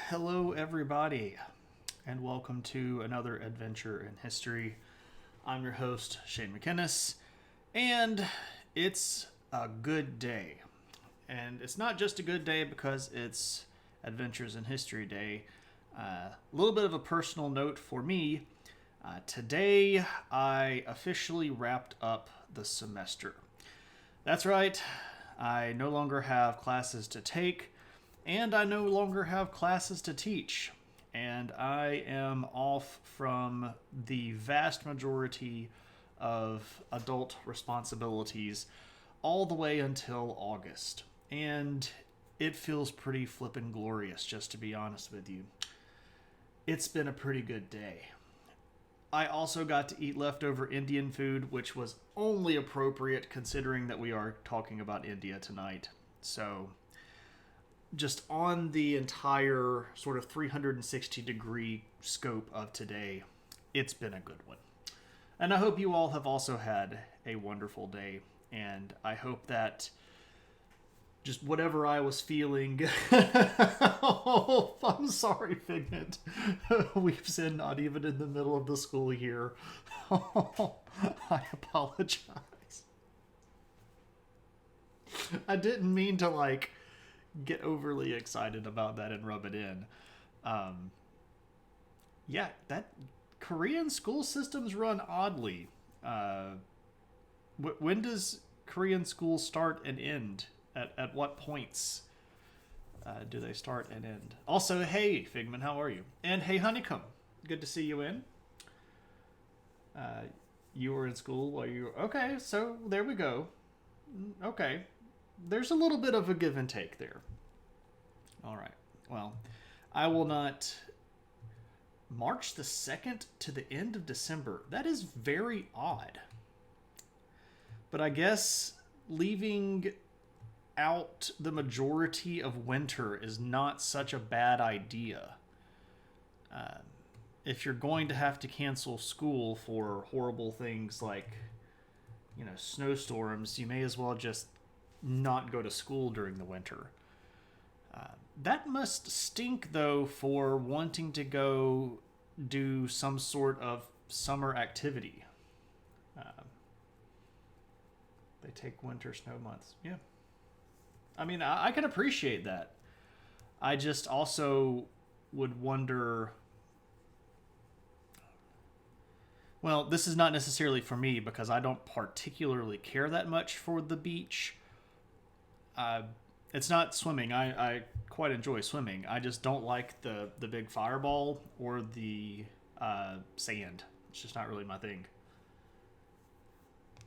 Hello, everybody, and welcome to another adventure in history. I'm your host, Shane McInnes, and it's a good day. And it's not just a good day because it's Adventures in History Day. A little bit of a personal note for me. Today, I officially wrapped up the semester. That's right, I no longer have classes to take, and I no longer have classes to teach. And I am off from the vast majority of adult responsibilities all the way until August. And it feels pretty flippin' glorious, just to be honest with you. It's been a pretty good day. I also got to eat leftover Indian food, which was only appropriate considering that we are talking about India tonight. So, just on the entire sort of 360 degree scope of today, it's been a good one. And I hope you all have also had a wonderful day. And I hope that just whatever I was feeling. Oh, I'm sorry, Figment. We've sinned not even in the middle of the school year. I apologize. I didn't mean to get overly excited about that and rub it in. Yeah, that Korean school systems run oddly. When does Korean school start and end? At what points do they start and end? Also, hey, Figment, how are you? And hey, Honeycomb, good to see you in. You were in school while you were... Okay, so there we go. Okay. There's a little bit of a give and take there. All right. Well, I will not... March the 2nd to the end of December. That is very odd. But I guess leaving out the majority of winter is not such a bad idea. If you're going to have to cancel school for horrible things like, snowstorms, you may as well just not go to school during the winter. That must stink, though, for wanting to go do some sort of summer activity. They take winter snow months. Yeah. I mean, I can appreciate that. I just also would wonder... Well, this is not necessarily for me because I don't particularly care that much for the beach. It's not swimming. I quite enjoy swimming. I just don't like the big fireball or the sand. It's just not really my thing.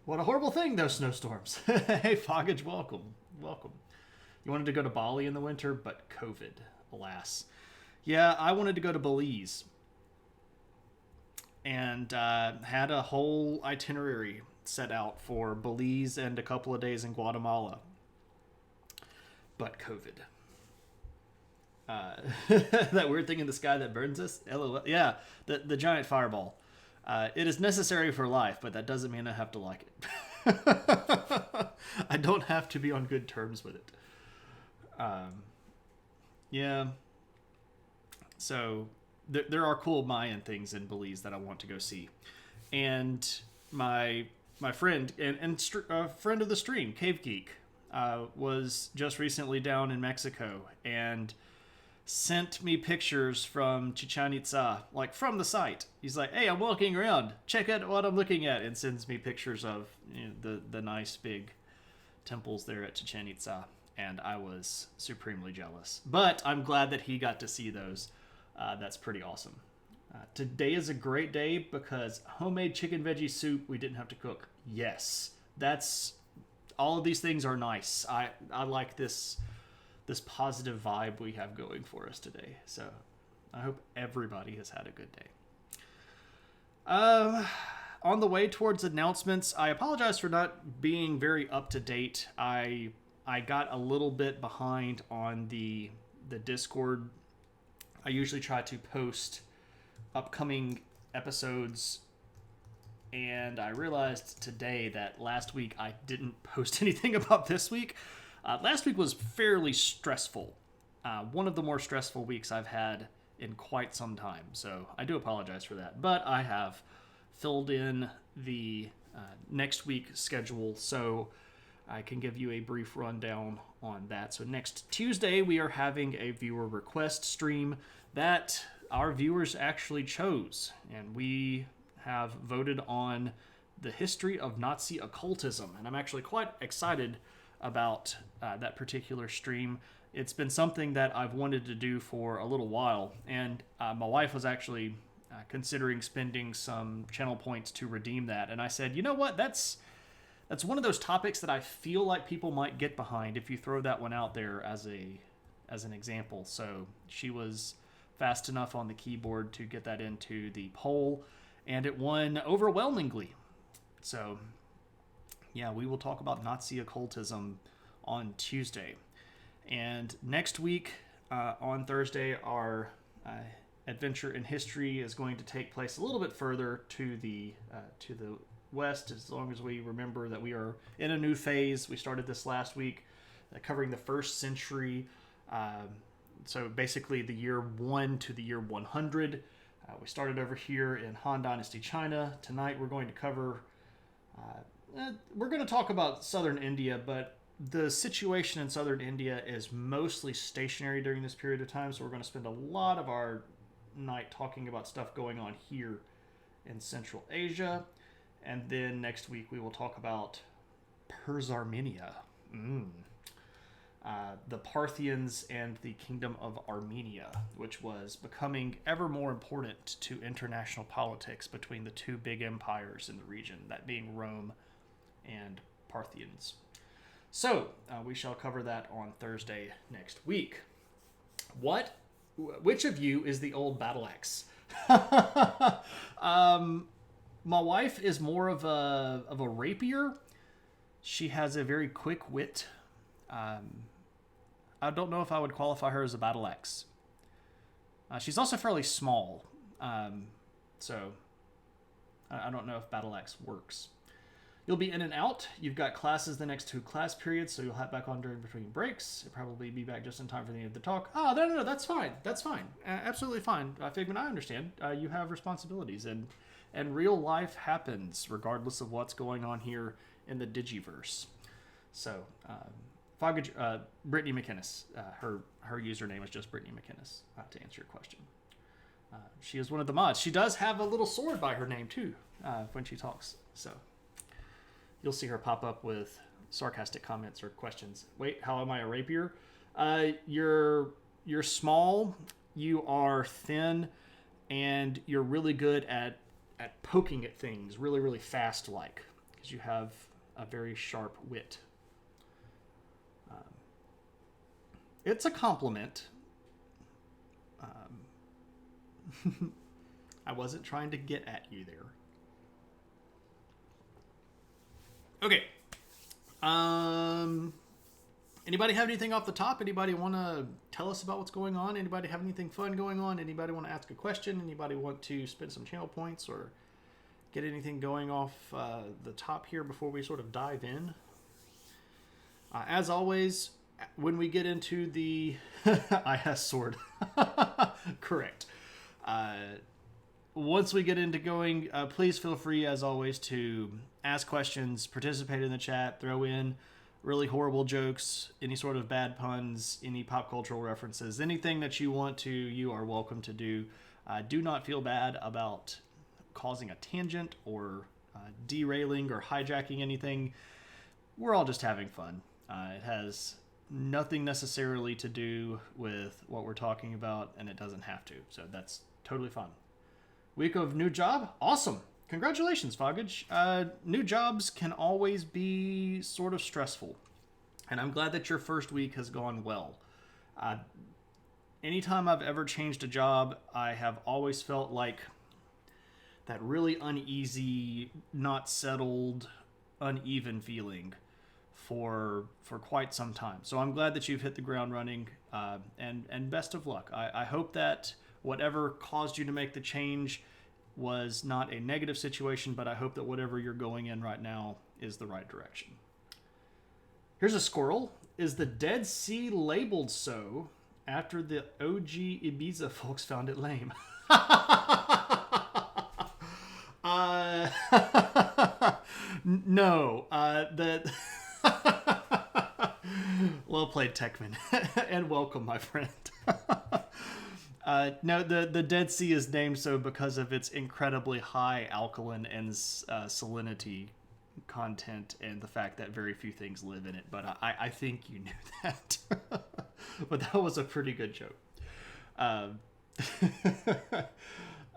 What a horrible thing, those snowstorms. Hey, Foggage, welcome. Welcome. You wanted to go to Bali in the winter, but COVID, alas. Yeah, I wanted to go to Belize. And had a whole itinerary set out for Belize and a couple of days in Guatemala. But COVID. That weird thing in the sky that burns us? LOL. Yeah, the giant fireball. It is necessary for life, but that doesn't mean I have to like it. I don't have to be on good terms with it. Yeah. So there are cool Mayan things in Belize that I want to go see. And my friend and friend of the stream, Cave Geek, was just recently down in Mexico and sent me pictures from Chichen Itza, from the site. He's like, hey, I'm walking around. Check out what I'm looking at. And sends me pictures of the nice big temples there at Chichen Itza. And I was supremely jealous. But I'm glad that he got to see those. That's pretty awesome. Today is a great day because homemade chicken veggie soup we didn't have to cook. Yes. All of these things are nice. I like this positive vibe we have going for us today. So I hope everybody has had a good day. On the way towards announcements, I apologize for not being very up to date. I got a little bit behind on the Discord. I usually try to post upcoming episodes, and I realized today that last week I didn't post anything about this week. Last week was fairly stressful. one of the more stressful weeks I've had in quite some time. So I do apologize for that. But I have filled in the next week schedule, so I can give you a brief rundown on that. So next Tuesday, we are having a viewer request stream that our viewers actually chose, and we have voted on the history of Nazi occultism, and I'm actually quite excited about that particular stream. It's been something that I've wanted to do for a little while, and my wife was actually considering spending some channel points to redeem that, and I said, you know what, that's one of those topics that I feel like people might get behind if you throw that one out there as an example. So she was fast enough on the keyboard to get that into the poll, and it won overwhelmingly. So yeah, we will talk about Nazi occultism on Tuesday. And next week, on Thursday, our adventure in history is going to take place a little bit further to the west, as long as we remember that we are in a new phase. We started this last week, covering the first century. So basically the year 1 to the year 100. We started over here in Han Dynasty, China. Tonight we're going to cover, we're going to talk about southern India, but the situation in southern India is mostly stationary during this period of time, so we're going to spend a lot of our night talking about stuff going on here in Central Asia. And then next week we will talk about Persarmenia, the Parthians and the Kingdom of Armenia, which was becoming ever more important to international politics between the two big empires in the region, that being Rome and Parthians. So we shall cover that on Thursday next week. Which of you is the old battle axe? My wife is more of a rapier. She has a very quick wit. I don't know if I would qualify her as a battle axe. She's also fairly small, so I don't know if battle axe works. You'll be in and out. You've got classes the next 2 class periods, so you'll hop back on during between breaks. You'll probably be back just in time for the end of the talk. Oh, no, that's fine. That's fine. Absolutely fine. Figment, I understand. You have responsibilities, and real life happens regardless of what's going on here in the Digiverse. So, Brittany McInnes, her username is just Brittany McInnes, to answer your question. She is one of the mods. She does have a little sword by her name, too, when she talks. So you'll see her pop up with sarcastic comments or questions. Wait, how am I a rapier? You're small, you are thin, and you're really good at poking at things really, really fast, because you have a very sharp wit. It's a compliment. I wasn't trying to get at you there. Okay. Anybody have anything off the top? Anybody want to tell us about what's going on? Anybody have anything fun going on? Anybody want to ask a question? Anybody want to spend some channel points or get anything going off the top here before we sort of dive in? As always, when we get into the AiH sword, correct. Once we get into going, please feel free, as always, to ask questions, participate in the chat, throw in really horrible jokes, any sort of bad puns, any pop cultural references, anything that you want to, you are welcome to do. Do not feel bad about causing a tangent or derailing or hijacking anything. We're all just having fun. It has nothing necessarily to do with what we're talking about, and it doesn't have to, so that's totally fine. Week of new job? Awesome. Congratulations, Foggage. New jobs can always be sort of stressful, and I'm glad that your first week has gone well. Anytime I've ever changed a job, I have always felt like that really uneasy, not settled, uneven feeling for quite some time. So I'm glad that you've hit the ground running, and best of luck. I hope that whatever caused you to make the change was not a negative situation, but I hope that whatever you're going in right now is the right direction. Here's a squirrel. Is the Dead Sea labeled so after the OG Ibiza folks found it lame. No. Well played, Techman. And welcome, my friend. No, the Dead Sea is named so because of its incredibly high alkaline and salinity content and the fact that very few things live in it. But I think you knew that. But that was a pretty good joke.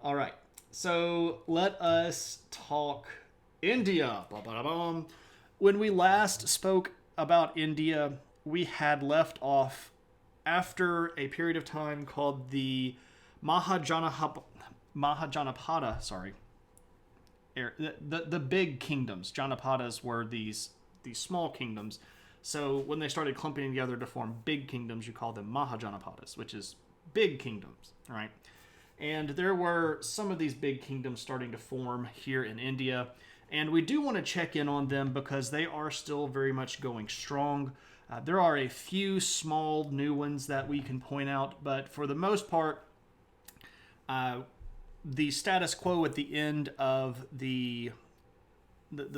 All right. So let us talk India. When we last spoke about India, we had left off after a period of time called the Mahajanapada, the big kingdoms. Janapadas were these small kingdoms. So when they started clumping together to form big kingdoms, you call them Mahajanapadas, which is big kingdoms, right? And there were some of these big kingdoms starting to form here in India. And we do want to check in on them because they are still very much going strong. There are a few small new ones that we can point out, but for the most part, the status quo at the end of the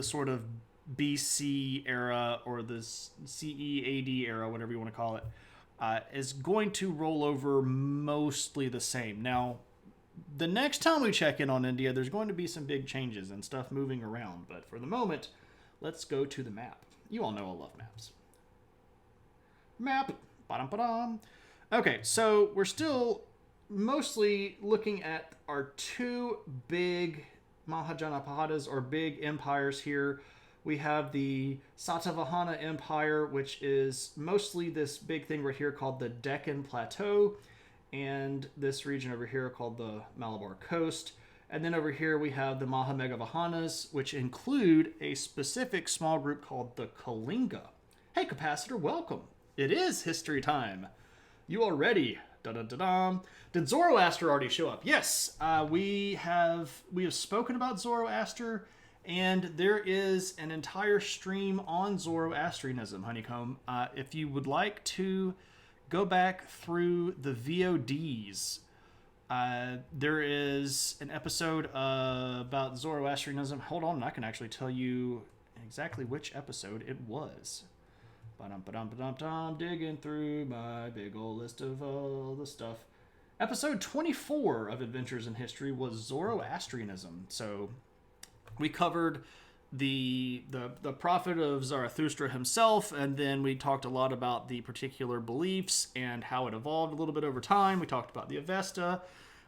sort of BC era or the CE AD era, whatever you want to call it, is going to roll over mostly the same. Now, the next time we check in on India, there's going to be some big changes and stuff moving around. But for the moment, let's go to the map. You all know I love maps. Map. Ba-dum-ba-dum. Okay, so we're still mostly looking at our two big Mahajanapadas or big empires here. We have the Satavahana Empire, which is mostly this big thing right here called the Deccan Plateau, and this region over here called the Malabar Coast. And then over here we have the Mahamegavahanas, which include a specific small group called the Kalinga. Hey, Capacitor, welcome. It is history time. You are ready. Da-da-da-da. Did Zoroaster already show up? Yes, we have spoken about Zoroaster, and there is an entire stream on Zoroastrianism, Honeycomb. If you would like to go back through the VODs, there is an episode about Zoroastrianism. Hold on, I can actually tell you exactly which episode it was. Ba-dum-ba-dum-ba-dum-dum, digging through my big old list of all the stuff. Episode 24 of Adventures in History was Zoroastrianism. So we covered the prophet of Zarathustra himself, and then we talked a lot about the particular beliefs and how it evolved a little bit over time. We talked about the Avesta.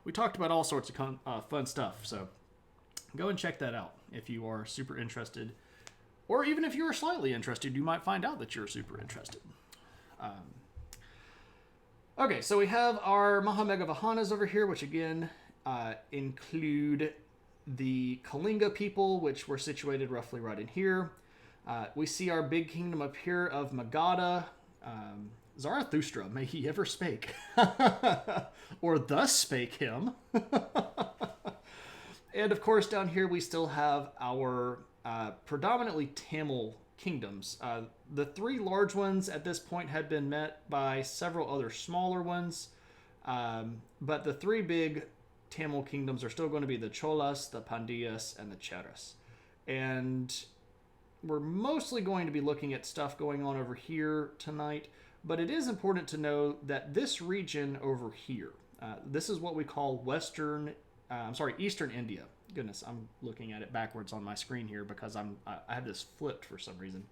We talked about all sorts of fun stuff. So go and check that out if you are super interested. Or even if you are slightly interested, you might find out that you're super interested. Okay, so we have our Mahamegavahanas over here, which again include the Kalinga people, which were situated roughly right in here. We see our big kingdom up here of Magadha. Zarathustra, may he ever spake. Or thus spake him. And of course, down here we still have our predominantly Tamil kingdoms. The three large ones at this point had been met by several other smaller ones. But the three big Tamil kingdoms are still going to be the Cholas, the Pandyas, and the Cheras. And we're mostly going to be looking at stuff going on over here tonight. But it is important to know that this region over here, this is what we call Eastern India. Goodness, I'm looking at it backwards on my screen here because I have this flipped for some reason.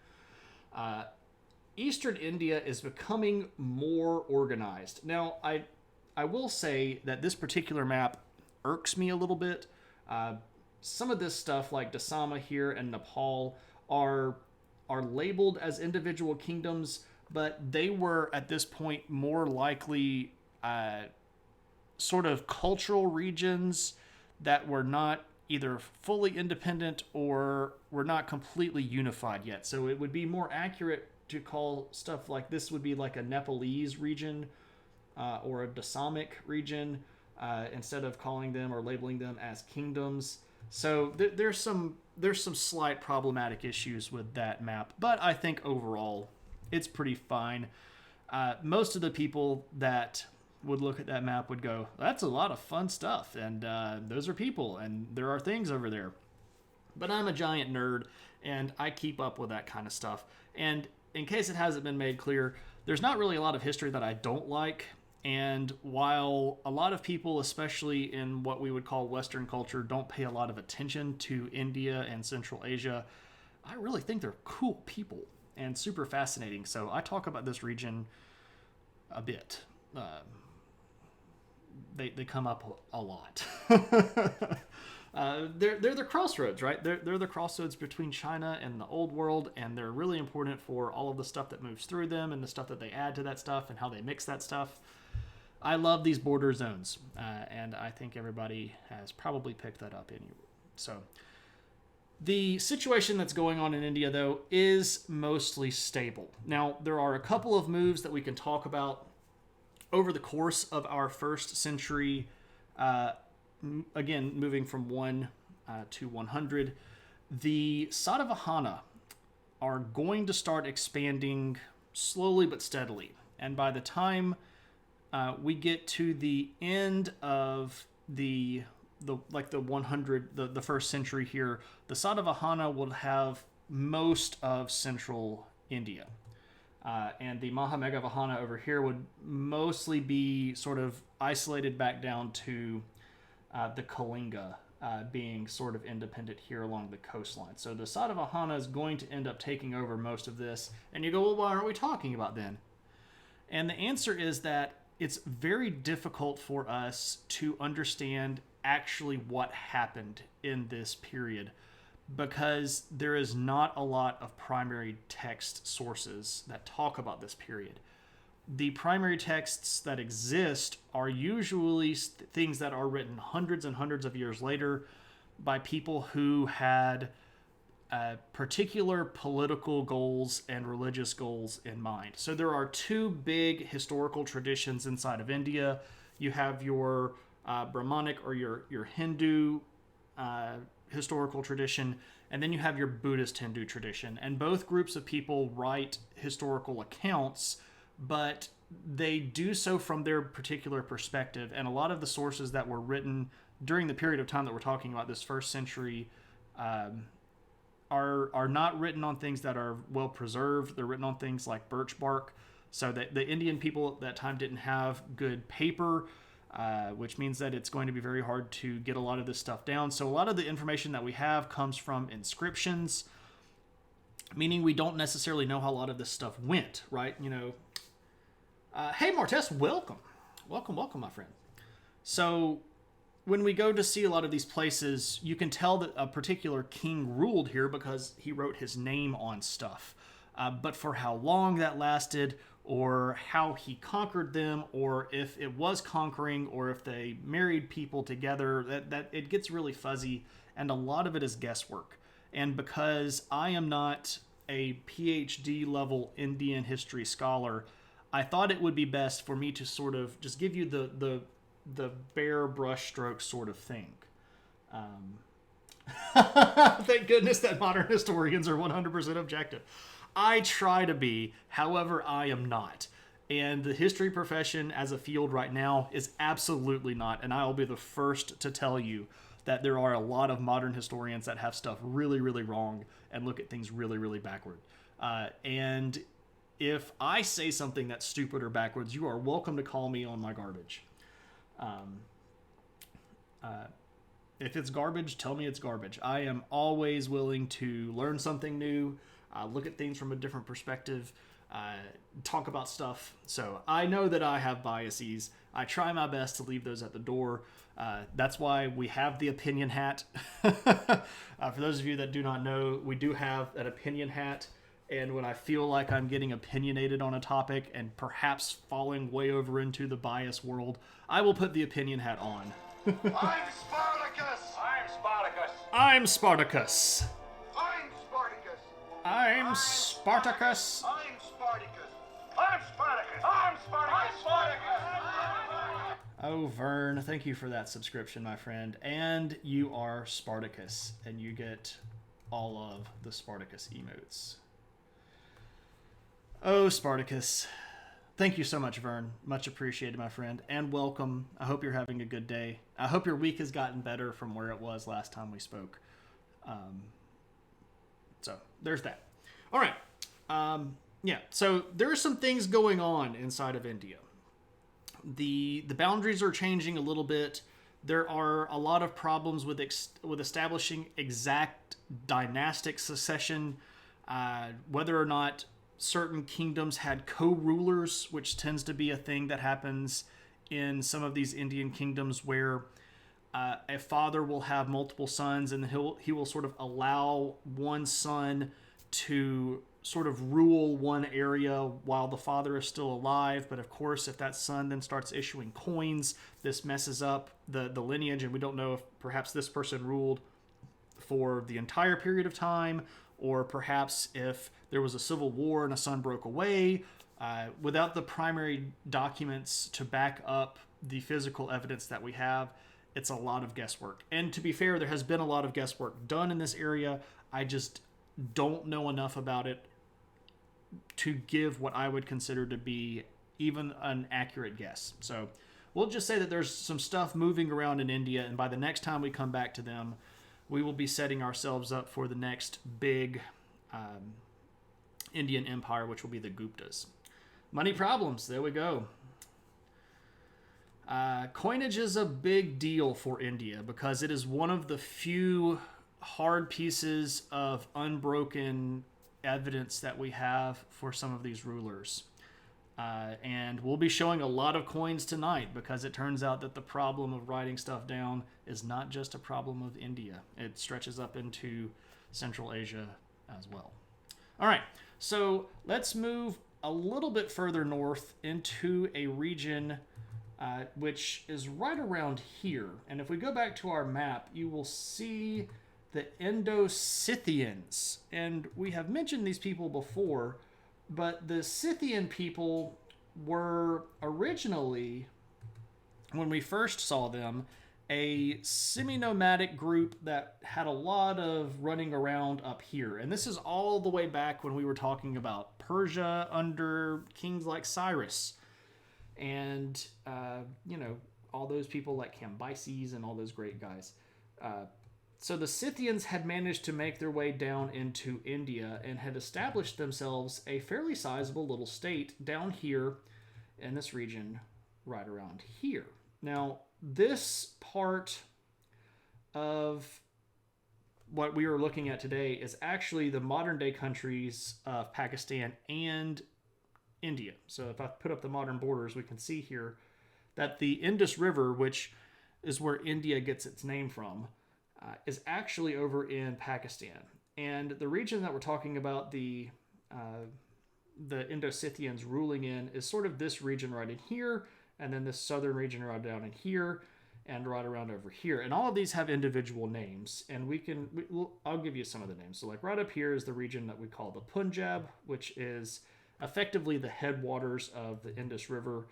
Eastern India is becoming more organized. Now, I will say that this particular map irks me a little bit. Some of this stuff, like Dasama here and Nepal, are labeled as individual kingdoms, but they were at this point more likely sort of cultural regions that were not either fully independent or were not completely unified yet. So it would be more accurate to call stuff like this would be like a Nepalese region or a Dasamic region instead of calling them or labeling them as kingdoms. So there's some slight problematic issues with that map, but I think overall it's pretty fine. most of the people that would look at that map would go, that's a lot of fun stuff, and those are people, and there are things over there. But I'm a giant nerd, and I keep up with that kind of stuff. And in case it hasn't been made clear, there's not really a lot of history that I don't like. And while a lot of people, especially in what we would call Western culture, don't pay a lot of attention to India and Central Asia, I really think they're cool people and super fascinating. So I talk about this region a bit. They come up a lot. They're the crossroads, right? They're the crossroads between China and the old world, and they're really important for all of the stuff that moves through them and the stuff that they add to that stuff and how they mix that stuff. I love these border zones, and I think everybody has probably picked that up. So the situation that's going on in India, though, is mostly stable. Now, there are a couple of moves that we can talk about over the course of our first century. Again, moving from 1 to 100, the Satavahana are going to start expanding slowly but steadily. And by the time we get to the end of the 100, the first century here, the Satavahana will have most of central India. And the Mahameghavahana over here would mostly be sort of isolated back down to the Kalinga, being sort of independent here along the coastline. So the Satavahana is going to end up taking over most of this. And you go, well, why aren't we talking about then? And the answer is that it's very difficult for us to understand actually what happened in this period, because there is not a lot of primary text sources that talk about this period. The primary texts that exist are usually things that are written hundreds and hundreds of years later by people who had particular political goals and religious goals in mind. So there are two big historical traditions inside of India. You have your Brahmanic or your Hindu historical tradition, and then you have your Buddhist Hindu tradition. And both groups of people write historical accounts, but they do so from their particular perspective. And a lot of the sources that were written during the period of time that we're talking about, this first century, are not written on things that are well preserved. They're written on things like birch bark. So that the Indian people at that time didn't have good paper, which means that it's going to be very hard to get a lot of this stuff down. So a lot of the information that we have comes from inscriptions, meaning we don't necessarily know how a lot of this stuff went, right? You know, hey Martes, welcome, my friend. So when we go to see a lot of these places, you can tell that a particular king ruled here because he wrote his name on stuff. But for how long that lasted, or how he conquered them, or if it was conquering, or if they married people together, that it gets really fuzzy, and a lot of it is guesswork. And because I am not a PhD level Indian history scholar, I thought it would be best for me to sort of just give you the bare brushstroke sort of thing. Thank goodness that modern historians are 100% objective. I try to be, however, I am not. And the history profession as a field right now is absolutely not. And I'll be the first to tell you that there are a lot of modern historians that have stuff really, really wrong and look at things really, really backward. And if I say something that's stupid or backwards, you are welcome to call me on my garbage. If it's garbage, tell me it's garbage. I am always willing to learn something new, look at things from a different perspective, talk about stuff. So I know that I have biases. I try my best to leave those at the door. That's why we have the opinion hat. For those of you that do not know, we do have an opinion hat. And when I feel like I'm getting opinionated on a topic and perhaps falling way over into the bias world, I will put the opinion hat on. I'm Spartacus! I'm Spartacus! I'm Spartacus! I'm Spartacus! I'm Spartacus! I'm Spartacus! I'm Spartacus! I'm Spartacus! I'm Spartacus! Oh, Vern, thank you for that subscription, my friend. And you are Spartacus, and you get all of the Spartacus emotes. Oh, Spartacus. Thank you so much, Vern. Much appreciated, my friend. And welcome. I hope you're having a good day. I hope your week has gotten better from where it was last time we spoke. So there's that. All right. Yeah, so there are some things going on inside of India. The boundaries are changing a little bit. There are a lot of problems with establishing exact dynastic succession, whether or not certain kingdoms had co-rulers, which tends to be a thing that happens in some of these Indian kingdoms where a father will have multiple sons and he will sort of allow one son to sort of rule one area while the father is still alive. But of course, if that son then starts issuing coins, this messes up the lineage, and we don't know if perhaps this person ruled for the entire period of time, or perhaps if there was a civil war and a son broke away. Without the primary documents to back up the physical evidence that we have, it's a lot of guesswork. And to be fair, there has been a lot of guesswork done in this area. I just don't know enough about it to give what I would consider to be even an accurate guess. So we'll just say that there's some stuff moving around in India, and by the next time we come back to them, we will be setting ourselves up for the next big Indian empire, which will be the Guptas. Money problems, there we go. Coinage is a big deal for India because it is one of the few hard pieces of unbroken evidence that we have for some of these rulers. And we'll be showing a lot of coins tonight because it turns out that the problem of writing stuff down is not just a problem of India. It stretches up into Central Asia as well. All right, so let's move a little bit further north into a region which is right around here. And if we go back to our map, you will see the Indo-Scythians. And we have mentioned these people before, but the Scythian people were originally, when we first saw them, a semi-nomadic group that had a lot of running around up here. And this is all the way back when we were talking about Persia under kings like Cyrus. And, all those people like Cambyses and all those great guys. So the Scythians had managed to make their way down into India and had established themselves a fairly sizable little state down here in this region right around here. Now, this part of what we are looking at today is actually the modern day countries of Pakistan and India. So if I put up the modern borders, we can see here that the Indus River, which is where India gets its name from, is actually over in Pakistan. And the region that we're talking about, the Indo-Scythians ruling in, is sort of this region right in here, and then this southern region right down in here, and right around over here. And all of these have individual names, and I'll give you some of the names. So like right up here is the region that we call the Punjab, which is effectively the headwaters of the Indus River,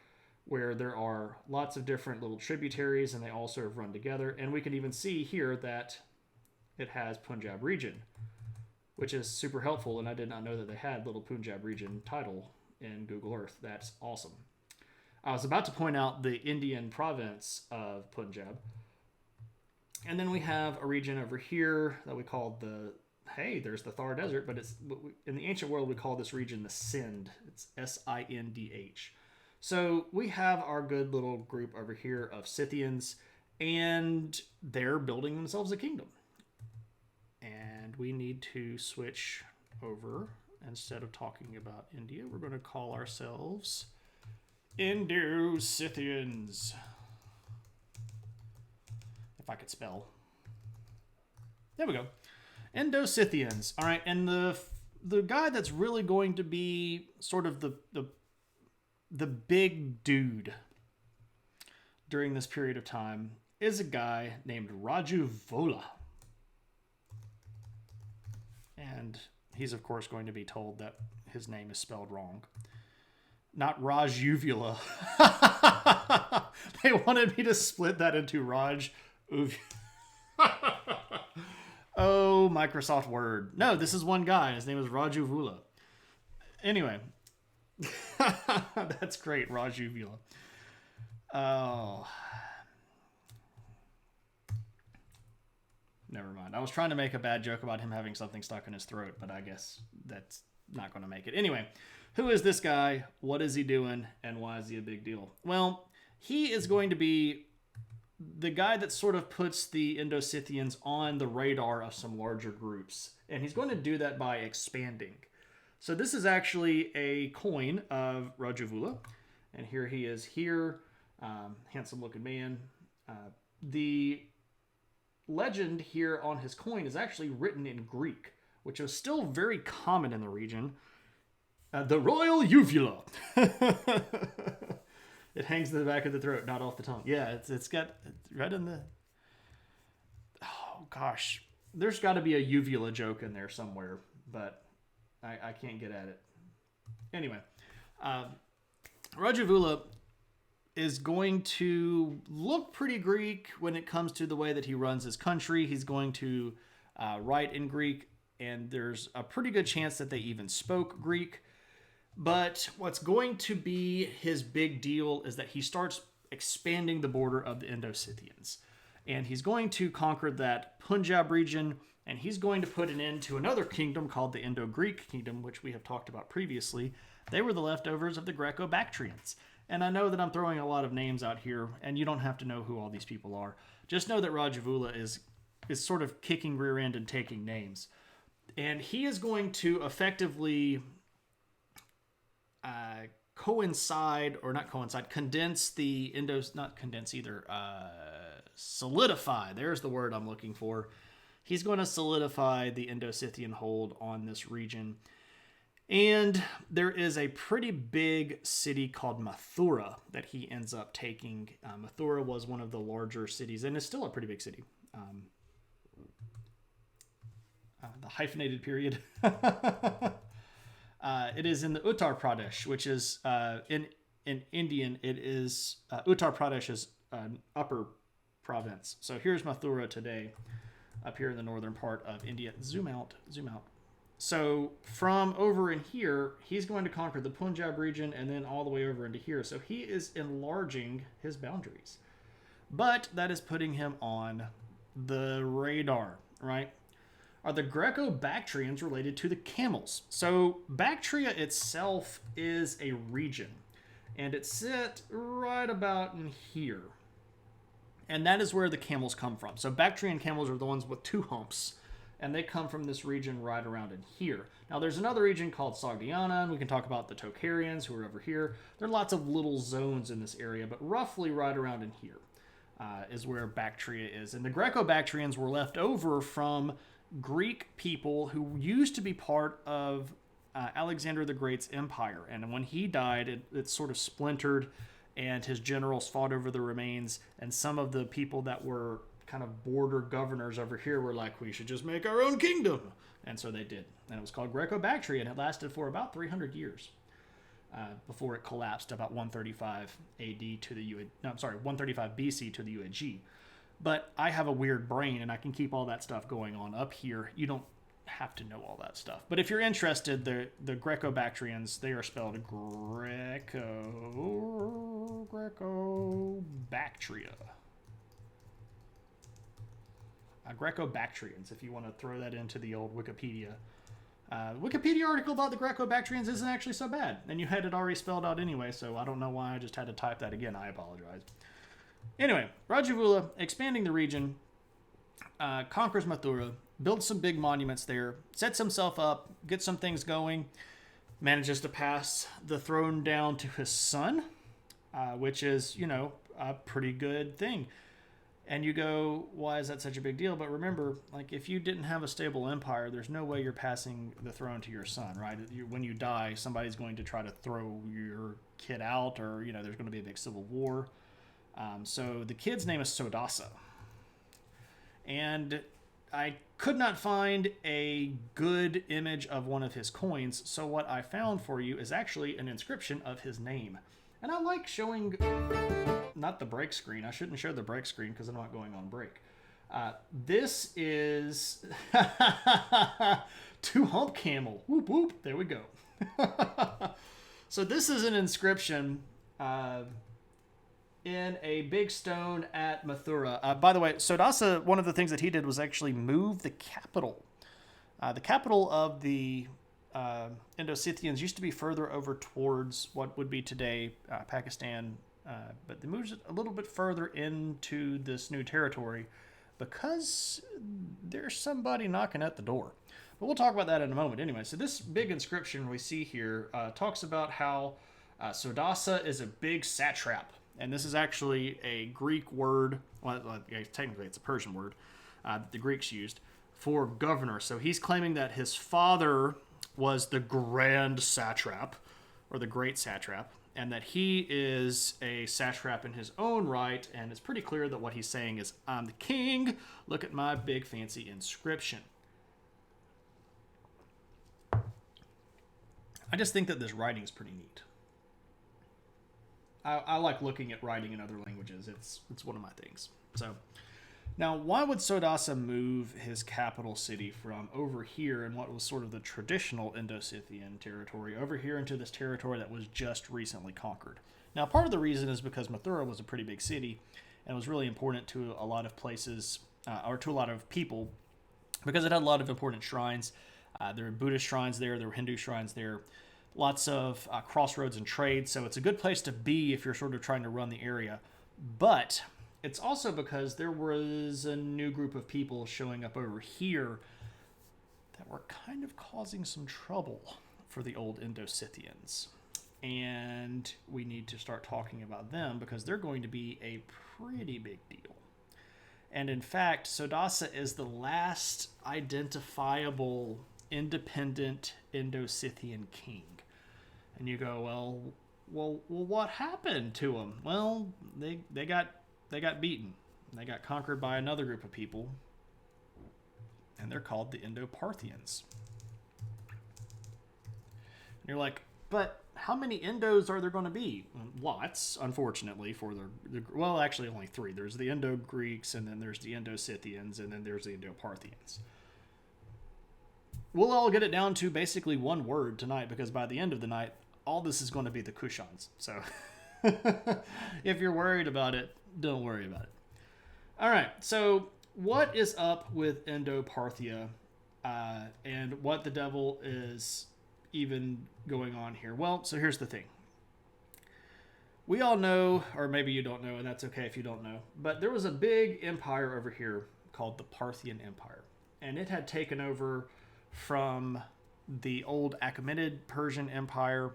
where there are lots of different little tributaries, and they all sort of run together. And we can even see here that it has Punjab region, which is super helpful, and I did not know that they had little Punjab region title in Google Earth. That's awesome. I was about to point out the Indian province of Punjab. And then we have a region over here that we call there's the Thar Desert, but in the ancient world we call this region the Sindh. It's Sindh. So we have our good little group over here of Scythians, and they're building themselves a kingdom. And we need to switch over. Instead of talking about India, we're going to call ourselves Indo-Scythians. If I could spell. There we go. Indo-Scythians. All right, and the guy that's really going to be sort of the big dude during this period of time is a guy named Raju Vola. And he's, of course, going to be told that his name is spelled wrong. Not Raj Uvula. They wanted me to split that into Raj Uvula. Oh, Microsoft Word. No, this is one guy. His name is Raju Vula. Anyway. That's great, Rajuvula. Oh. Never mind. I was trying to make a bad joke about him having something stuck in his throat, but I guess that's not going to make it. Anyway, who is this guy? What is he doing? And why is he a big deal? Well, he is going to be the guy that sort of puts the Indo-Scythians on the radar of some larger groups. And he's going to do that by expanding. So this is actually a coin of Rajuvula. And here he is here. Handsome looking man. The legend here on his coin is actually written in Greek, which is still very common in the region. The royal uvula. It hangs in the back of the throat, not off the tongue. Yeah, it's got right in the... Oh, gosh. There's got to be a uvula joke in there somewhere, but I can't get at it. Anyway, Rajuvula is going to look pretty Greek when it comes to the way that he runs his country. He's going to write in Greek, and there's a pretty good chance that they even spoke Greek. But what's going to be his big deal is that he starts expanding the border of the Indo-Scythians. And he's going to conquer that Punjab region, and he's going to put an end to another kingdom called the Indo-Greek kingdom, which we have talked about previously. They were the leftovers of the Greco-Bactrians. And I know that I'm throwing a lot of names out here, and you don't have to know who all these people are. Just know that Rajuvula is sort of kicking rear end and taking names. And he is going to effectively condense the solidify. There's the word I'm looking for. He's going to solidify the Indo-Scythian hold on this region. And there is a pretty big city called Mathura that he ends up taking. Mathura was one of the larger cities, and it's still a pretty big city. The hyphenated period. It is in the Uttar Pradesh, which is in Indian. It is Uttar Pradesh is an upper province. So here's Mathura today, up here in the northern part of India. Zoom out. So from over in here, he's going to conquer the Punjab region and then all the way over into here. So he is enlarging his boundaries. But that is putting him on the radar, right? Are the Greco-Bactrians related to the camels? So Bactria itself is a region, and it's set right about in here. And that is where the camels come from. So Bactrian camels are the ones with two humps, and they come from this region right around in here. Now there's another region called Sogdiana, and we can talk about the Tocharians who are over here. There are lots of little zones in this area, but roughly right around in here is where Bactria is. And the Greco-Bactrians were left over from Greek people who used to be part of Alexander the Great's empire. And when he died, it sort of splintered, and his generals fought over the remains. And some of the people that were kind of border governors over here were like, we should just make our own kingdom. And so they did. And it was called Greco-Bactria, and it lasted for about 300 years before it collapsed about 135 AD to the 135 BC to the UAG. But I have a weird brain, and I can keep all that stuff going on up here. You don't have to know all that stuff. But if you're interested, the Greco-Bactrians, they are spelled Greco-Bactria. Greco-Bactrians, if you want to throw that into the old Wikipedia. Wikipedia article about the Greco-Bactrians isn't actually so bad. And you had it already spelled out anyway, so I don't know why I just had to type that again. I apologize. Anyway, Rajuvula, expanding the region, conquers Mathura, builds some big monuments there, sets himself up, gets some things going, manages to pass the throne down to his son, which is, a pretty good thing. And you go, why is that such a big deal? But remember, like, if you didn't have a stable empire, there's no way you're passing the throne to your son, right? When you die, somebody's going to try to throw your kid out, or, there's going to be a big civil war. So the kid's name is Sodasa. And I could not find a good image of one of his coins, so what I found for you is actually an inscription of his name. And I like showing, not the break screen. I shouldn't show the break screen because I'm not going on break. This is Two Hump Camel. Whoop, whoop. There we go. So this is an inscription in a big stone at Mathura. By the way, Sodasa, one of the things that he did was actually move the capital. The capital of the Indo-Scythians used to be further over towards what would be today Pakistan, but they moved it a little bit further into this new territory because there's somebody knocking at the door. But we'll talk about that in a moment anyway. So this big inscription we see here talks about how Sodasa is a big satrap. And this is actually a Greek word. Well, technically it's a Persian word that the Greeks used for governor. So he's claiming that his father was the grand satrap, or the great satrap, and that he is a satrap in his own right. And it's pretty clear that what he's saying is, I'm the king. Look at my big fancy inscription. I just think that this writing is pretty neat. I like looking at writing in other languages. It's one of my things. So now, why would Sodasa move his capital city from over here in what was sort of the traditional Indo-Scythian territory over here into this territory that was just recently conquered? Now, part of the reason is because Mathura was a pretty big city and was really important to a lot of places, or to a lot of people, because it had a lot of important shrines. There were Buddhist shrines there, there were Hindu shrines there, lots of crossroads and trade, so it's a good place to be if you're sort of trying to run the area. But it's also because there was a new group of people showing up over here that were kind of causing some trouble for the old Indo-Scythians. And we need to start talking about them because they're going to be a pretty big deal. And in fact, Sodasa is the last identifiable independent Indo-Scythian king. And you go, well, what happened to them? Well, they got beaten. They got conquered by another group of people, and they're called the Indo-Parthians. And you're like, but how many Indos are there going to be? Lots, unfortunately, for well, actually only three. There's the Indo-Greeks, and then there's the Indo-Scythians, and then there's the Indo-Parthians. We'll all get it down to basically one word tonight, because by the end of the night, all this is going to be the Kushans. So if you're worried about it, don't worry about it. All right, so what is up with Indo-Parthia and what the devil is even going on here? Well, so here's the thing. We all know, or maybe you don't know, and that's okay if you don't know, but there was a big empire over here called the Parthian Empire, and it had taken over from the old Achaemenid Persian Empire,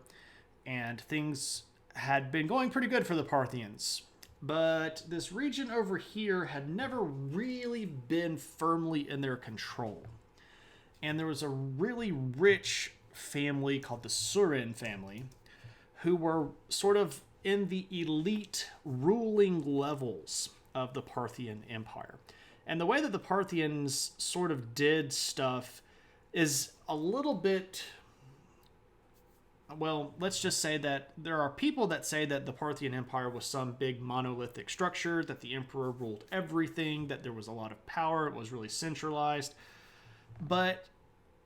and things had been going pretty good for the Parthians. But this region over here had never really been firmly in their control. And there was a really rich family called the Surin family who were sort of in the elite ruling levels of the Parthian Empire. And the way that the Parthians sort of did stuff is a little bit, well, let's just say that there are people that say that the Parthian Empire was some big monolithic structure, that the emperor ruled everything, that there was a lot of power, it was really centralized. But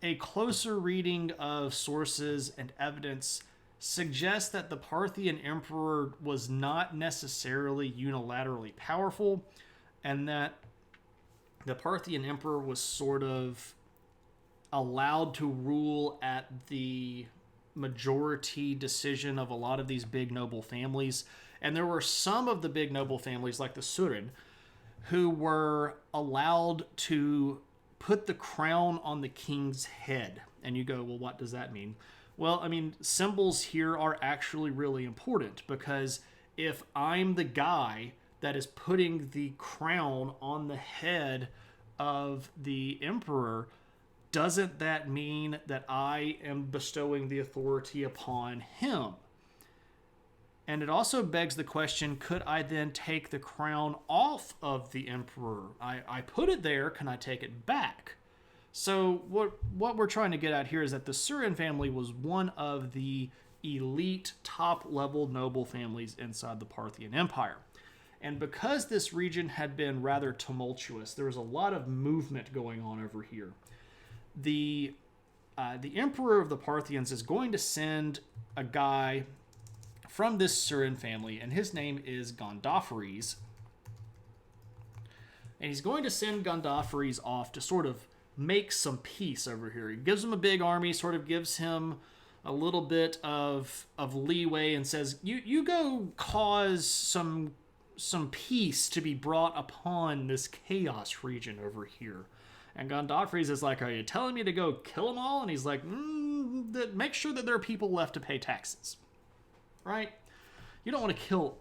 a closer reading of sources and evidence suggests that the Parthian emperor was not necessarily unilaterally powerful, and that the Parthian emperor was sort of allowed to rule at the majority decision of a lot of these big noble families. And there were some of the big noble families, like the Surin, who were allowed to put the crown on the king's head. And you go, well, what does that mean? Well, I mean, symbols here are actually really important, because if I'm the guy that is putting the crown on the head of the emperor, doesn't that mean that I am bestowing the authority upon him? And it also begs the question, could I then take the crown off of the emperor? I put it there, can I take it back? So what we're trying to get at here is that the Surin family was one of the elite top-level noble families inside the Parthian Empire. And because this region had been rather tumultuous, there was a lot of movement going on over here. The the emperor of the Parthians is going to send a guy from this Surin family, and his name is Gondophares. And he's going to send Gondophares off to sort of make some peace over here. He gives him a big army, sort of gives him a little bit of leeway, and says, you go cause some peace to be brought upon this chaos region over here. And Gondophares is like, are you telling me to go kill them all? And he's like, make sure that there are people left to pay taxes. Right? You don't want to kill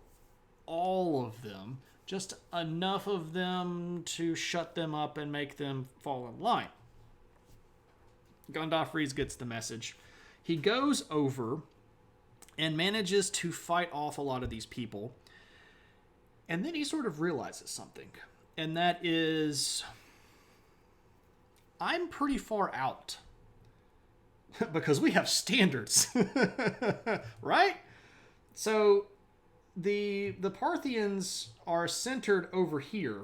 all of them, just enough of them to shut them up and make them fall in line. Gondophares gets the message. He goes over and manages to fight off a lot of these people. And then he sort of realizes something. And that is, I'm pretty far out. Because we have standards. Right? So the Parthians are centered over here.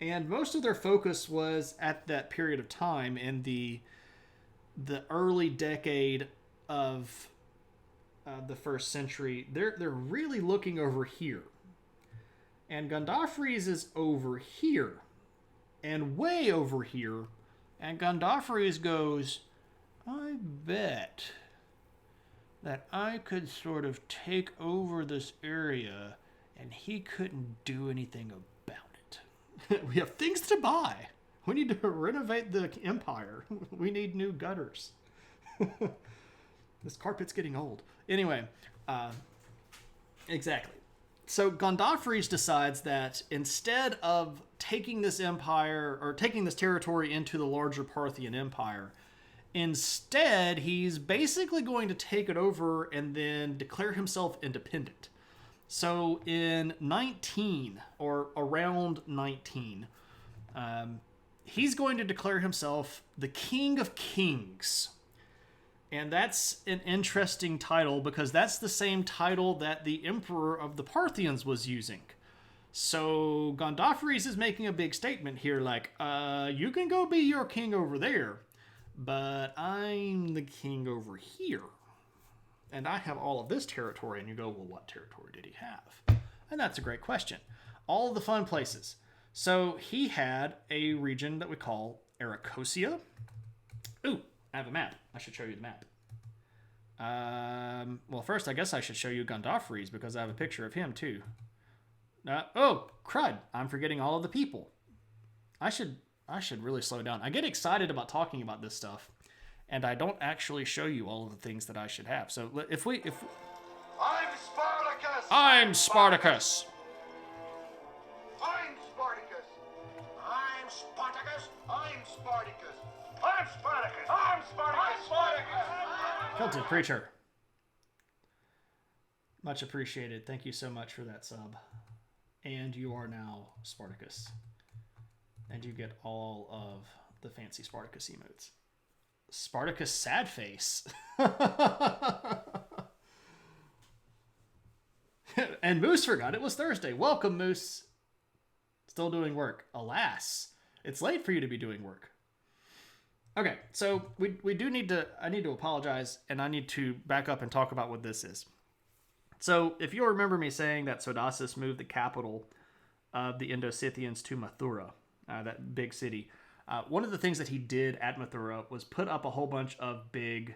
And most of their focus was at that period of time in the early decade of the first century. They're really looking over here. And Gondophares is over here. And way over here. And Gondophares goes, I bet that I could sort of take over this area and he couldn't do anything about it. We have things to buy. We need to renovate the empire. We need new gutters. This carpet's getting old. Anyway, exactly. So Gondophares decides that instead of taking this empire or taking this territory into the larger Parthian Empire, instead he's basically going to take it over and then declare himself independent. So in 19 or around 19, he's going to declare himself the King of Kings. And that's an interesting title because that's the same title that the Emperor of the Parthians was using. So Gondophares is making a big statement here like, you can go be your king over there, but I'm the king over here. And I have all of this territory. And you go, well, what territory did he have? And that's a great question. All of the fun places. So he had a region that we call Arachosia. Ooh, I have a map. I should show you the map. Well, first, I guess I should show you Gondophares because I have a picture of him too. Oh, crud. I'm forgetting all of the people. I should really slow down. I get excited about talking about this stuff, and I don't actually show you all of the things that I should have. So if I'm Spartacus! I'm Spartacus! I'm Spartacus! I'm Spartacus! I'm Spartacus! I'm Spartacus! I'm Spartacus! I'm Spartacus! Tilted Preacher. Much appreciated. Thank you so much for that sub. And you are now Spartacus. And you get all of the fancy Spartacus emotes. Spartacus sad face. And Moose forgot it was Thursday. Welcome, Moose. Still doing work. Alas, it's late for you to be doing work. Okay, so we do need to, I need to apologize, and I need to back up and talk about what this is. So if you'll remember me saying that Sodasis moved the capital of the Indo-Scythians to Mathura, that big city, one of the things that he did at Mathura was put up a whole bunch of big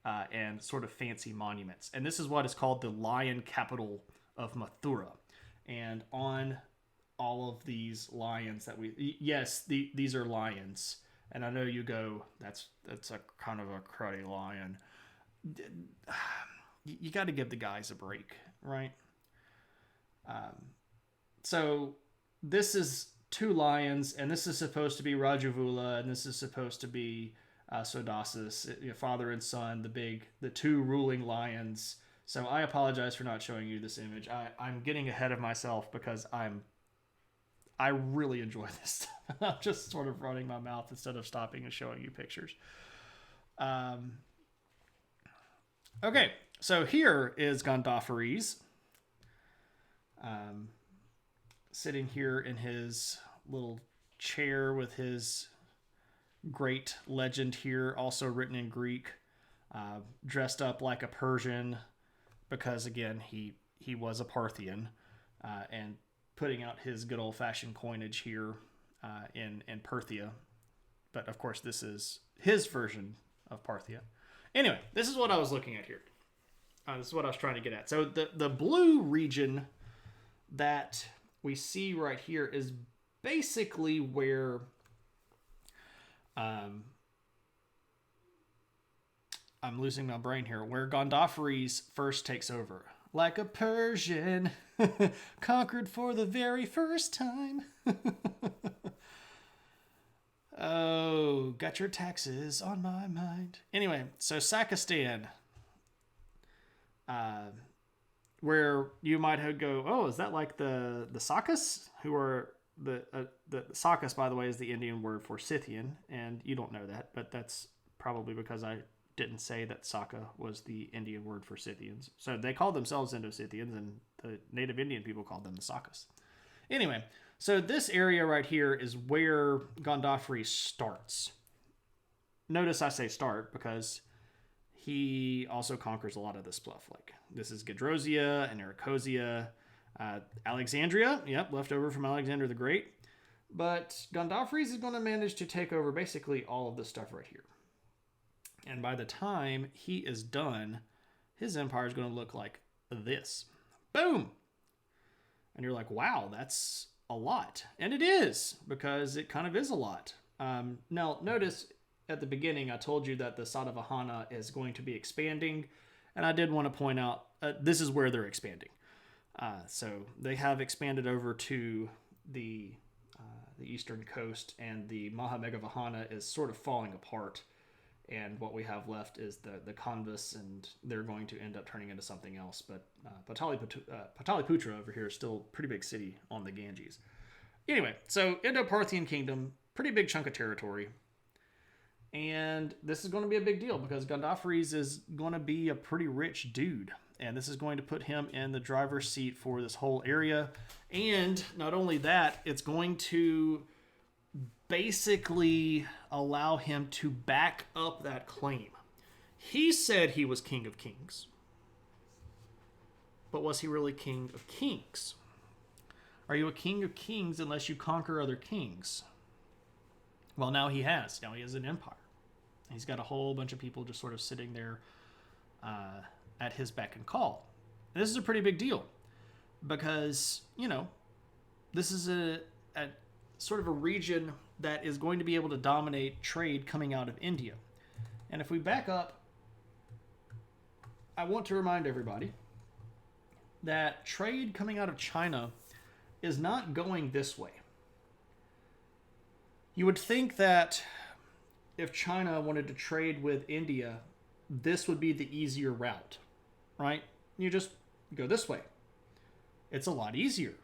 and sort of fancy monuments. And this is what is called the lion capital of Mathura. And on all of these lions that these are lions. And I know you go, that's a kind of a cruddy lion. You got to give the guys a break, right? So this is two lions, and this is supposed to be Rajavula, and this is supposed to be Sodasis, father and son, the two ruling lions. So I apologize for not showing you this image. I'm getting ahead of myself because I really enjoy this stuff. I'm just sort of running my mouth instead of stopping and showing you pictures. Okay, so here is Gondophares sitting here in his little chair with his great legend here, also written in Greek, dressed up like a Persian because, again, he was a Parthian, and putting out his good old-fashioned coinage here in Perthia. But, of course, this is his version of Parthia. Anyway, this is what I was looking at here. This is what I was trying to get at. So the blue region that we see right here is basically where I'm losing my brain here, where Gondophares first takes over. Like a Persian, conquered for the very first time. Oh, got your taxes on my mind. Anyway, so Sakistan, where you might go, oh, is that like the Sakas, who are the Sakas, by the way, is the Indian word for Scythian, and you don't know that, but that's probably because I didn't say that Saka was the Indian word for Scythians. So they called themselves Indo-Scythians, and the native Indian people called them the Sakas. Anyway, so this area right here is where Gondophares starts. Notice I say start because he also conquers a lot of this stuff. Like, this is Gedrosia and Arachosia, Alexandria, yep, left over from Alexander the Great. But Gondophares is going to manage to take over basically all of this stuff right here. And by the time he is done, his empire is going to look like this. Boom! And you're like, wow, that's a lot. And it is, because it kind of is a lot. Now, notice at the beginning, I told you that the Satavahana is going to be expanding. And I did want to point out, this is where they're expanding. So they have expanded over to the eastern coast, and the Mahameghavahana is sort of falling apart. And what we have left is the Kanvas, and they're going to end up turning into something else. But Pataliputra over here is still a pretty big city on the Ganges. Anyway, so Indo-Parthian Kingdom, pretty big chunk of territory. And this is going to be a big deal because Gondophares is going to be a pretty rich dude. And this is going to put him in the driver's seat for this whole area. And not only that, it's going to basically allow him to back up that claim. He said he was king of kings. But was he really king of kings? Are you a king of kings unless you conquer other kings? Well, now he has. Now he has an empire. He's got a whole bunch of people just sort of sitting there at his beck and call. And this is a pretty big deal because, this is a sort of a region that is going to be able to dominate trade coming out of India. And if we back up, I want to remind everybody that trade coming out of China is not going this way. You would think that if China wanted to trade with India, this would be the easier route, right? You just go this way. It's a lot easier.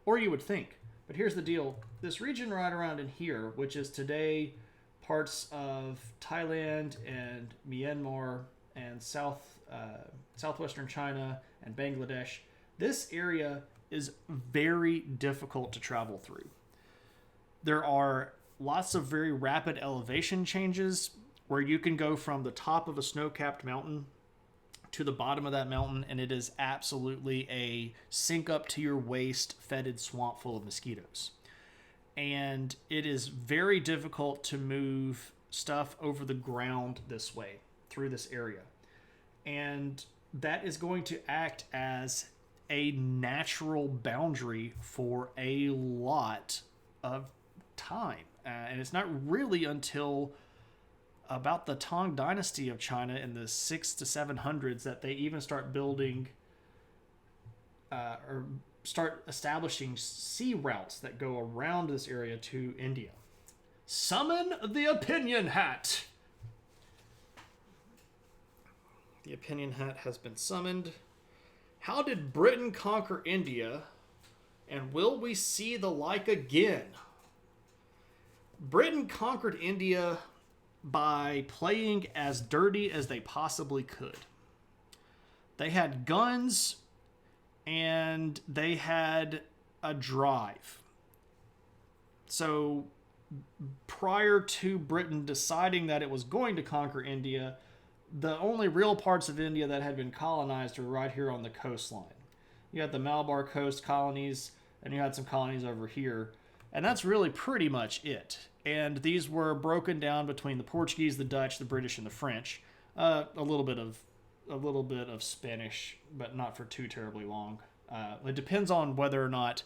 Or you would think. But here's the deal. This region right around in here, which is today parts of Thailand and Myanmar and southwestern China and Bangladesh, this area is very difficult to travel through. There are lots of very rapid elevation changes where you can go from the top of a snow-capped mountain to the bottom of that mountain, and it is absolutely a sink up to your waist fetid swamp full of mosquitoes. And it is very difficult to move stuff over the ground this way through this area. And that is going to act as a natural boundary for a lot of time. And it's not really until about the Tang Dynasty of China in the 600s to 700s that they even start building or start establishing sea routes that go around this area to India. Summon the opinion hat! The opinion hat has been summoned. How did Britain conquer India? And will we see the like again? Britain conquered India by playing as dirty as they possibly could. They had guns and they had a drive. So prior to Britain deciding that it was going to conquer India, the only real parts of India that had been colonized were right here on the coastline. You had the Malabar Coast colonies, and you had some colonies over here, and that's really pretty much it. And these were broken down between the Portuguese, the Dutch, the British, and the French. A little bit of Spanish, but not for too terribly long. It depends on whether or not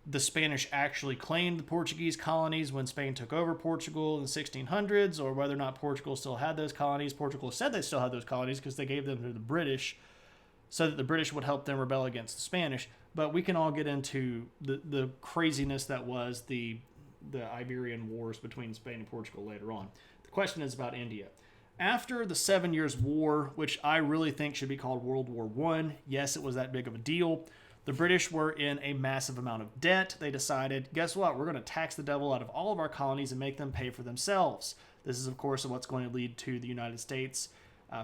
the Spanish actually claimed the Portuguese colonies when Spain took over Portugal in the 1600s, or whether or not Portugal still had those colonies. Portugal said they still had those colonies because they gave them to the British so that the British would help them rebel against the Spanish. But we can all get into the craziness that was the Iberian Wars between Spain and Portugal later on. The question is about India. After the 7 Years' War, which I really think should be called World War I, yes, it was that big of a deal. The British were in a massive amount of debt. They decided, guess what? We're going to tax the devil out of all of our colonies and make them pay for themselves. This is, of course, what's going to lead to the United States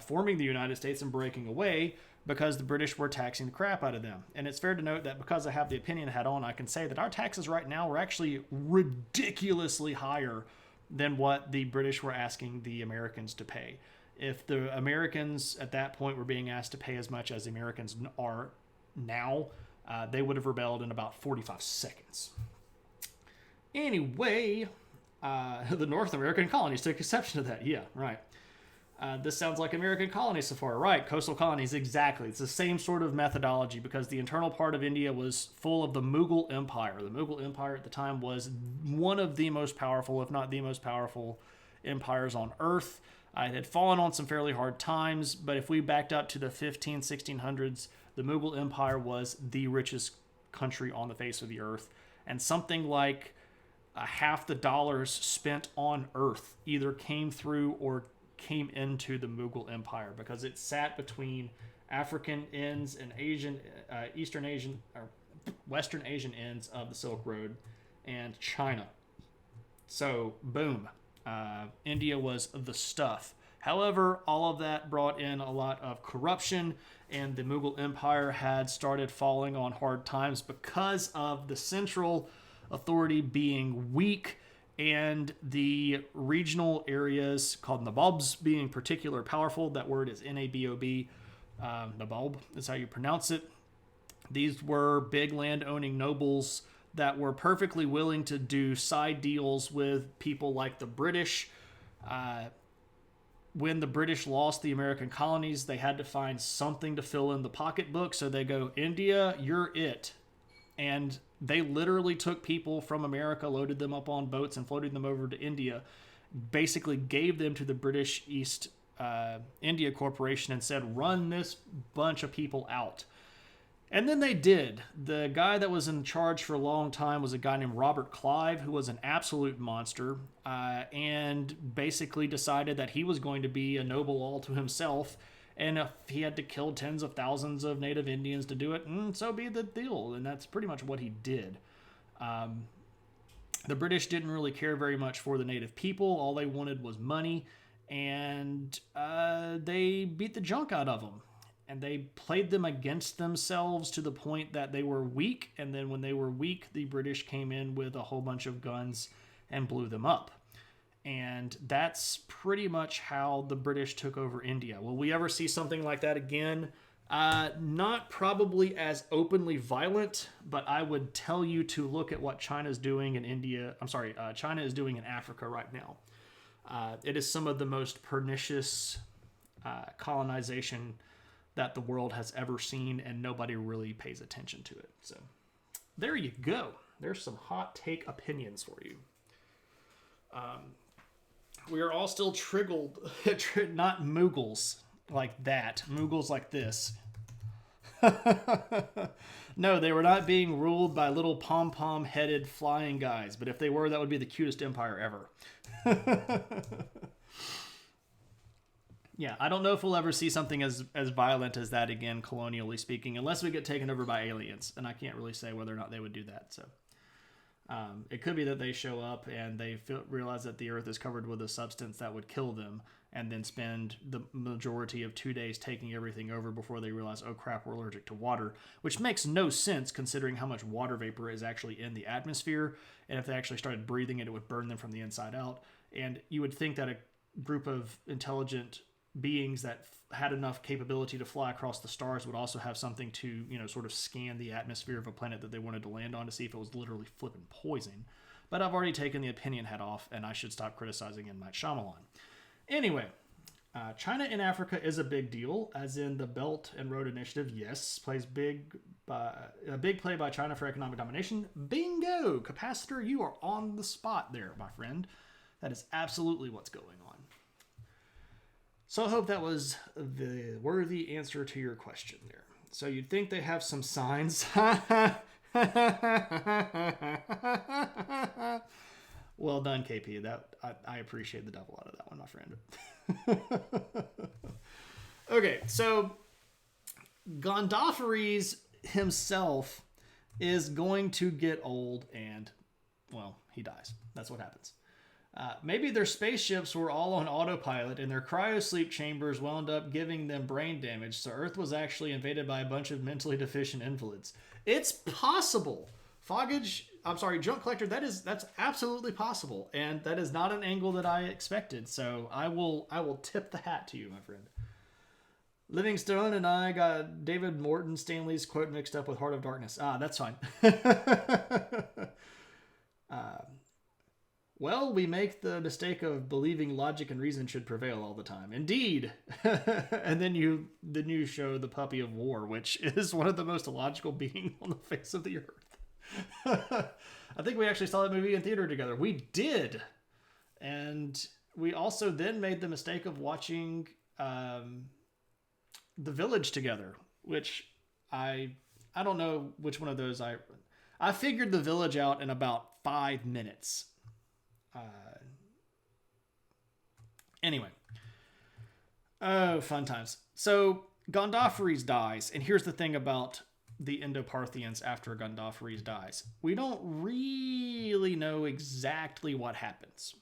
forming the United States and breaking away because the British were taxing the crap out of them. And it's fair to note that because I have the opinion hat on, I can say that our taxes right now are actually ridiculously higher than what the British were asking the Americans to pay. If the Americans at that point were being asked to pay as much as the Americans are now, they would have rebelled in about 45 seconds. Anyway, the North American colonies took exception to that. Yeah, right. This sounds like American colonies so far. Right, coastal colonies, exactly. It's the same sort of methodology because the internal part of India was full of the Mughal Empire. The Mughal Empire at the time was one of the most powerful, if not the most powerful, empires on Earth. It had fallen on some fairly hard times, but if we backed up to the 1600s, the Mughal Empire was the richest country on the face of the earth. And something like half the dollars spent on Earth either came through or came into the Mughal Empire because it sat between African ends and Eastern Asian or Western Asian ends of the Silk Road and China. So, boom. India was the stuff. However, all of that brought in a lot of corruption, and the Mughal Empire had started falling on hard times because of the central authority being weak and the regional areas called Nabobs being particularly powerful. That word is N-A-B-O-B. Nabob is how you pronounce it. These were big land-owning nobles that were perfectly willing to do side deals with people like the British. When the British lost the American colonies, they had to find something to fill in the pocketbook. So they go, India, you're it. And they literally took people from America, loaded them up on boats, and floated them over to India. Basically gave them to the British East India Corporation and said, run this bunch of people out. And then they did. The guy that was in charge for a long time was a guy named Robert Clive, who was an absolute monster, and basically decided that he was going to be a noble all to himself. And if he had to kill tens of thousands of native Indians to do it, so be the deal. And that's pretty much what he did. The British didn't really care very much for the native people. All they wanted was money. And they beat the junk out of them. And they played them against themselves to the point that they were weak. And then when they were weak, the British came in with a whole bunch of guns and blew them up. And that's pretty much how the British took over India. Will we ever see something like that again? Not probably as openly violent, but I would tell you to look at what China's doing in India. China is doing in Africa right now. It is some of the most pernicious colonization that the world has ever seen, and nobody really pays attention to it. So there you go. There's some hot take opinions for you. We are all still triggered, not Mughals like that. Mughals like this. No, they were not being ruled by little pom-pom headed flying guys, but if they were, that would be the cutest empire ever. Yeah, I don't know if we'll ever see something as violent as that again, colonially speaking, unless we get taken over by aliens. And I can't really say whether or not they would do that. So, It could be that they show up and they realize that the Earth is covered with a substance that would kill them, and then spend the majority of 2 days taking everything over before they realize, oh crap, we're allergic to water, which makes no sense considering how much water vapor is actually in the atmosphere, and if they actually started breathing it, it would burn them from the inside out. And you would think that a group of intelligent beings that had enough capability to fly across the stars would also have something to, sort of scan the atmosphere of a planet that they wanted to land on to see if it was literally flipping poison. But I've already taken the opinion hat off, and I should stop criticizing M. Night Shyamalan. Anyway, China in Africa is a big deal, as in the Belt and Road Initiative, yes, a big play by China for economic domination. Bingo! Capacitor, you are on the spot there, my friend. That is absolutely what's going on. So I hope that was the worthy answer to your question there. So you'd think they have some signs. Well done, KP. I appreciate the devil out of that one, my friend. Okay, so Gondophares himself is going to get old and, well, he dies. That's what happens. Maybe their spaceships were all on autopilot and their cryosleep chambers wound up giving them brain damage, so Earth was actually invaded by a bunch of mentally deficient invalids. It's possible. Junk Collector, that's absolutely possible, and that is not an angle that I expected, so I will tip the hat to you, my friend. Livingstone and I got David Morton Stanley's quote mixed up with Heart of Darkness. That's fine. Well, we make the mistake of believing logic and reason should prevail all the time. Indeed. And then you show the puppy of war, which is one of the most illogical beings on the face of the earth. I think we actually saw that movie in theater together. We did. And we also then made the mistake of watching The Village together, which I don't know which one of those I figured The Village out in about 5 minutes. Anyway. Oh, fun times. So Gondophares dies, and here's the thing about the Indo-Parthians after Gondophares dies. We don't really know exactly what happens,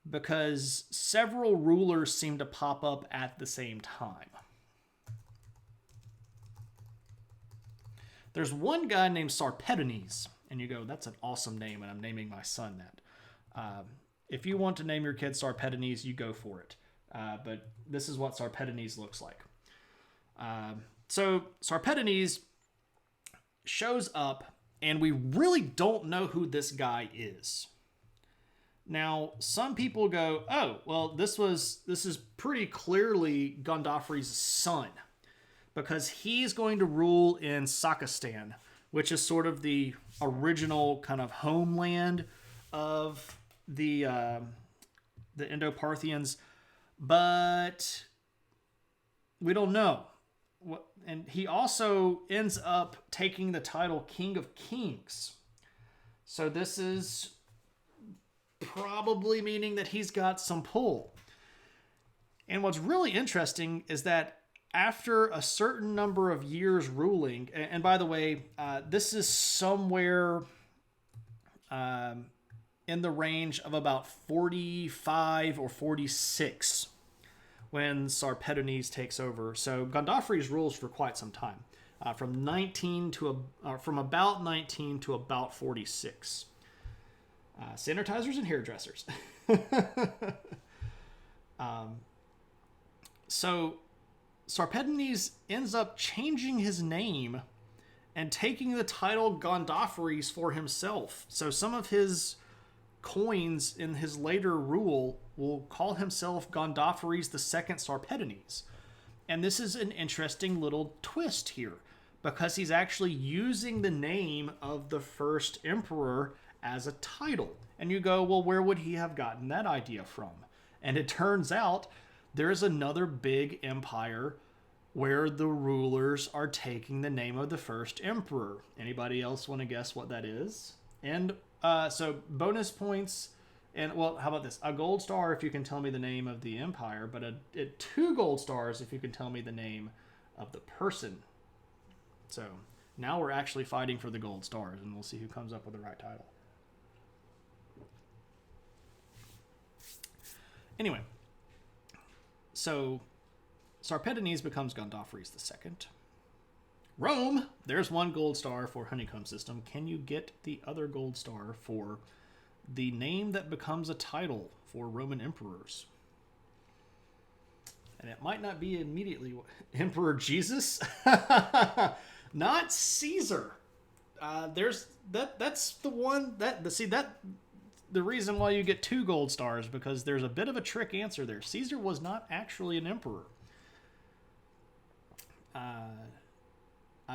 because several rulers seem to pop up at the same time. There's one guy named Sarpedonnes, and you go, that's an awesome name, and I'm naming my son that. If you want to name your kid Sarpedonnes, you go for it. But this is what Sarpedonnes looks like. So Sarpedonnes shows up, and we really don't know who this guy is. Now, some people go, oh, well, this is pretty clearly Gondophares' son, because he's going to rule in Sakistan, which is sort of the original kind of homeland of the Indo-Parthians, but we don't know. And he also ends up taking the title King of Kings. So this is probably meaning that he's got some pull. And what's really interesting is that after a certain number of years ruling, and by the way, this is somewhere in the range of about 45 or 46 when Sarpedonnes takes over. So Gondophares rules for quite some time, from about 19 to about 46. Sanitizers and hairdressers. So Sarpedonnes ends up changing his name and taking the title Gondophares for himself. So some of his coins in his later rule will call himself Gondophares II Sarpedonnes. And this is an interesting little twist here, because he's actually using the name of the first emperor as a title. And you go, well, where would he have gotten that idea from? And it turns out there's another big empire where the rulers are taking the name of the first emperor. Anybody else want to guess what that is? And so bonus points, and well, how about this? A gold star if you can tell me the name of the empire, but 2 gold stars if you can tell me the name of the person. So Now we're actually fighting for the gold stars, and we'll see who comes up with the right title. Anyway, so Sarpedonese becomes Gondophares II. Rome, there's one gold star for Honeycomb System. Can you get the other gold star for the name that becomes a title for Roman emperors? And it might not be immediately Emperor Jesus, not Caesar. That's the one the reason why you get 2 gold stars, because there's a bit of a trick answer there. Caesar was not actually an emperor.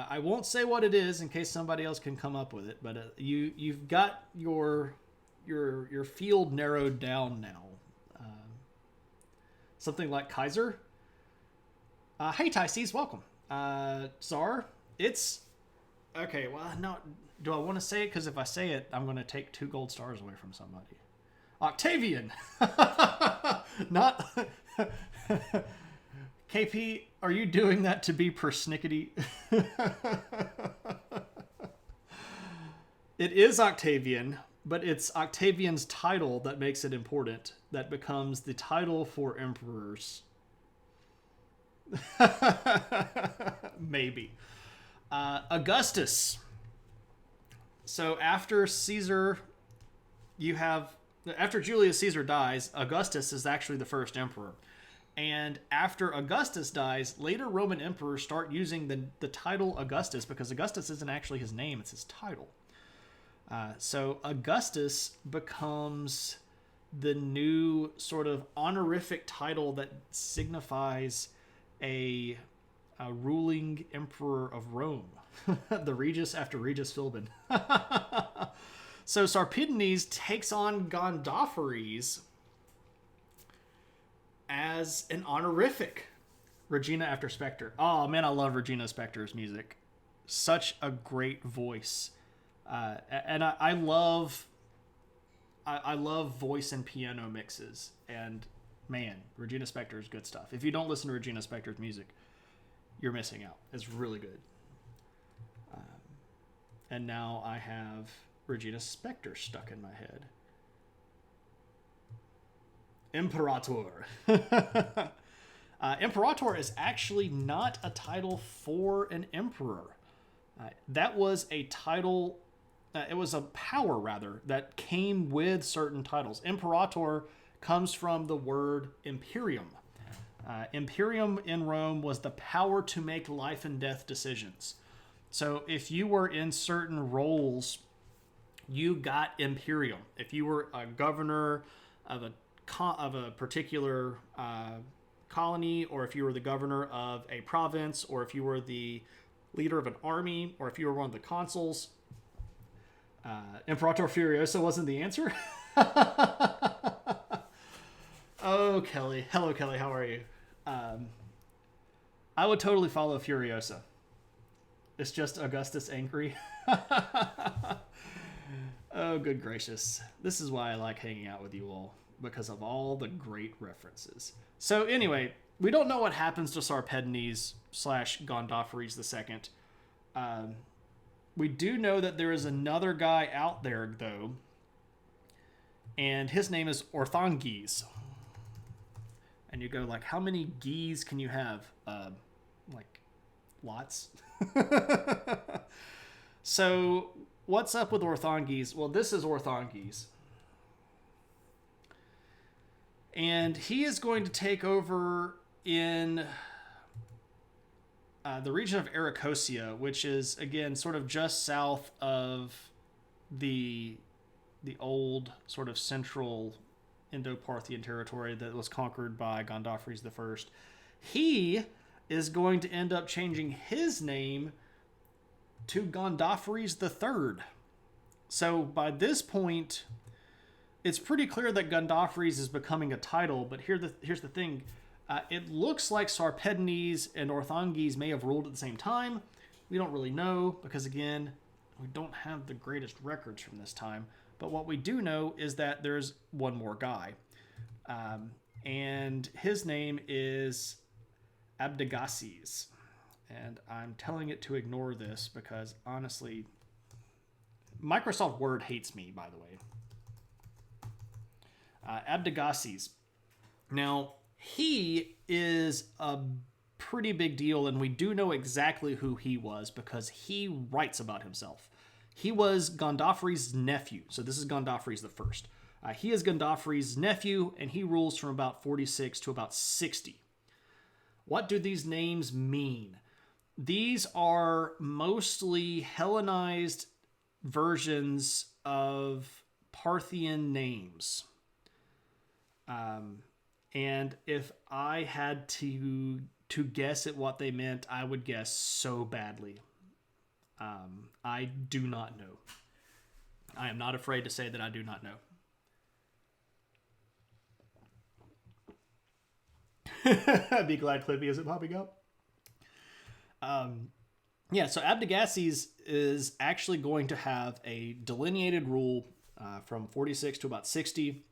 I won't say what it is in case somebody else can come up with it, but you've got your field narrowed down now. Something like Kaiser. Hey Tyses, welcome. Czar, it's okay. Well, no, do I want to say it? Because if I say it, I'm going to take 2 gold stars away from somebody. Octavian, not. KP, are you doing that to be persnickety? It is Octavian, but it's Octavian's title that makes it important. That becomes the title for emperors. Maybe. Augustus. So after Caesar, after Julius Caesar dies, Augustus is actually the first emperor. And after Augustus dies, later Roman emperors start using the title Augustus, because Augustus isn't actually his name, it's his title. So Augustus becomes the new sort of honorific title that signifies a ruling emperor of Rome. The Regus after Regus Philbin. So Sarpedonese takes on Gondophares as an honorific. Regina after Spectre. Oh man, I love Regina Spector's music. Such a great voice. And I love voice and piano mixes. And man, Regina Spector is good stuff. If you don't listen to Regina Spector's music, you're missing out. It's really good. And now I have Regina Spector stuck in my head. Imperator. Imperator is actually not a title for an emperor. That was a title, it was a power, rather, that came with certain titles. Imperator comes from the word imperium. Imperium in Rome was the power to make life and death decisions. So if you were in certain roles, you got imperium. If you were a governor of a particular colony, or if you were the governor of a province, or if you were the leader of an army, or if you were one of the consuls, Imperator Furiosa wasn't the answer. Oh, Kelly. Hello, Kelly. How are you? I would totally follow Furiosa. It's just Augustus angry. Oh, good gracious. This is why I like hanging out with you all, because of all the great references. So anyway, we don't know what happens to Sarpedonese / Gondophares II. We do know that there is another guy out there, though, and his name is Orthonges. And you go, like, how many geese can you have? Like, lots. So, what's up with Orthonges? Well, this is Orthonges. And he is going to take over in the region of Arachosia, which is, again, sort of just south of the old sort of central Indo-Parthian territory that was conquered by Gondophares I. He is going to end up changing his name to Gondophares III. So by this point, it's pretty clear that Gondophares is becoming a title, but here's the thing. It looks like Sarpedonese and Orthonges may have ruled at the same time. We don't really know, because again, we don't have the greatest records from this time. But what we do know is that there's one more guy. And his name is Abdagases. And I'm telling it to ignore this because, honestly, Microsoft Word hates me, by the way. Abdagasis. Now, he is a pretty big deal, and we do know exactly who he was because he writes about himself. He was Gondafri's nephew. So this is Gondafri's the first. He is Gondafri's nephew, and he rules from about 46 to about 60. What do these names mean? These are mostly Hellenized versions of Parthian names. And if I had to guess at what they meant, I would guess so badly. I do not know. I am not afraid to say that I do not know. I'd be glad Clippy isn't popping up. Yeah, so Abdagasis is actually going to have a delineated rule from 46 to about 60.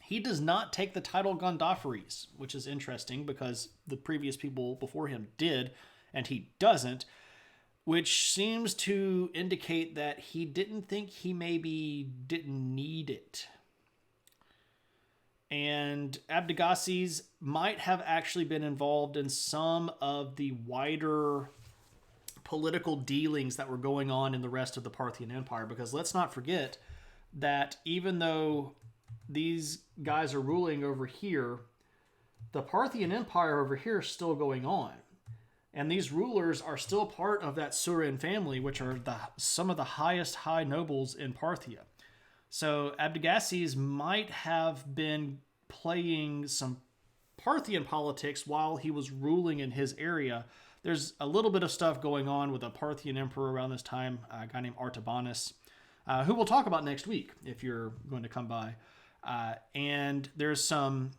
He does not take the title Gondafres, which is interesting because the previous people before him did, and he doesn't, which seems to indicate that he didn't think he maybe didn't need it. And Abdagasis might have actually been involved in some of the wider political dealings that were going on in the rest of the Parthian Empire, because let's not forget that even though these guys are ruling over here, the Parthian Empire over here is still going on. And these rulers are still part of that Surin family, which are some of the highest high nobles in Parthia. So Abdagasis might have been playing some Parthian politics while he was ruling in his area. There's a little bit of stuff going on with a Parthian emperor around this time, a guy named Artabanus, who we'll talk about next week if you're going to come by. And there's some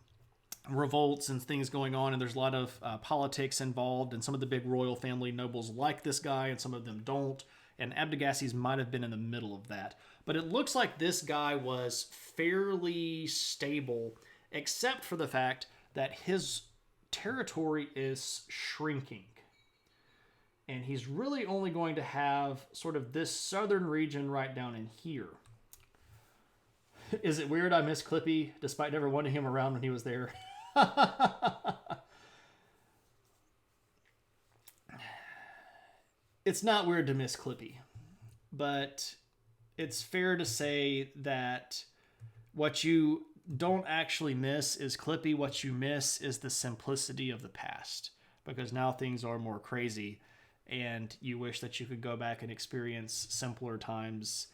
revolts and things going on, and there's a lot of politics involved, and some of the big royal family nobles like this guy, and some of them don't. And Abdagasis might have been in the middle of that. But it looks like this guy was fairly stable, except for the fact that his territory is shrinking. And he's really only going to have sort of this southern region right down in here. Is it weird I miss Clippy, despite never wanting him around when he was there? It's not weird to miss Clippy, but it's fair to say that what you don't actually miss is Clippy. What you miss is the simplicity of the past, because now things are more crazy, and you wish that you could go back and experience simpler times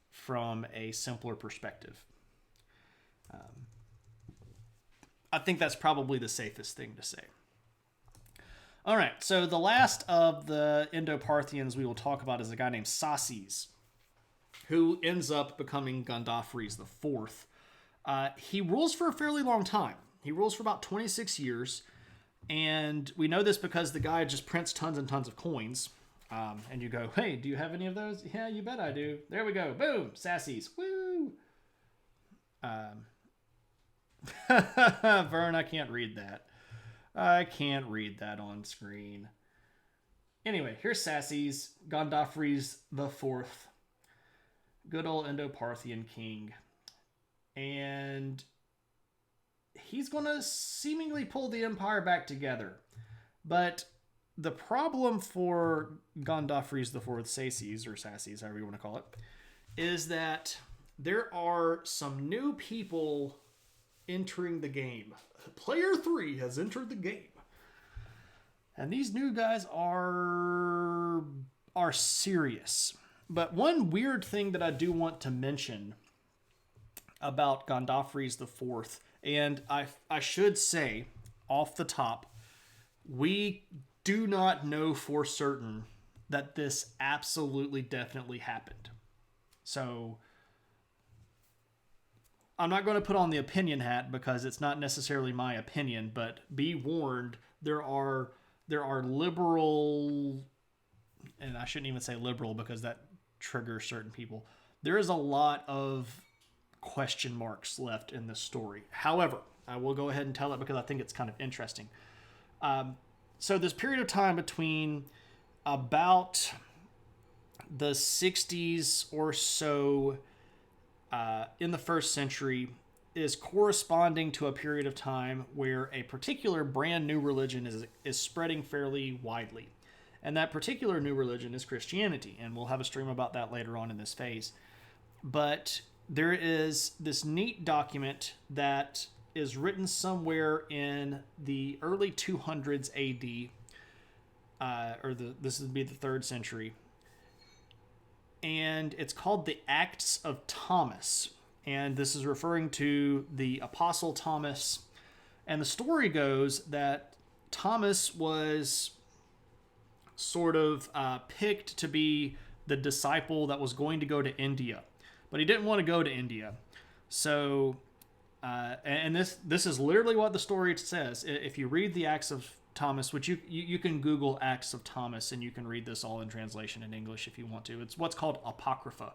from a simpler perspective. I think that's probably the safest thing to say. All right, so the last of the Indo-Parthians we will talk about is a guy named Sasis, who ends up becoming Gondafres IV. He rules for a fairly long time. He rules for about 26 years, and we know this because the guy just prints tons and tons of coins. And you go, hey, do you have any of those? Yeah, you bet I do. There we go. Boom, Sasis. Woo! Vern, I can't read that. I can't read that on screen. Anyway, here's Sasis, Gondafres IV. Good old Indo-Parthian king. And he's going to seemingly pull the empire back together. But the problem for Gondafres IV, Sasis, or Sasis, however you want to call it, is that there are some new people entering the game. Player 3 has entered the game. And these new guys are serious. But one weird thing that I do want to mention about Gondafres IV, and I should say off the top, we do not know for certain that this absolutely definitely happened. So I'm not going to put on the opinion hat because it's not necessarily my opinion, but be warned, there are liberal, and I shouldn't even say liberal because that triggers certain people. There is a lot of question marks left in this story. However, I will go ahead and tell it because I think it's kind of interesting. So this period of time between about the 60s or so in the first century is corresponding to a period of time where a particular brand new religion is spreading fairly widely. And that particular new religion is Christianity. And we'll have a stream about that later on in this phase. But there is this neat document that is written somewhere in the early 200s AD, this would be the 3rd century. And it's called the Acts of Thomas. And this is referring to the Apostle Thomas. And the story goes that Thomas was sort of picked to be the disciple that was going to go to India. But he didn't want to go to India. So, and this is literally what the story says. If you read the Acts of Thomas, which you can Google Acts of Thomas, and you can read this all in translation in English if you want to. It's what's called Apocrypha.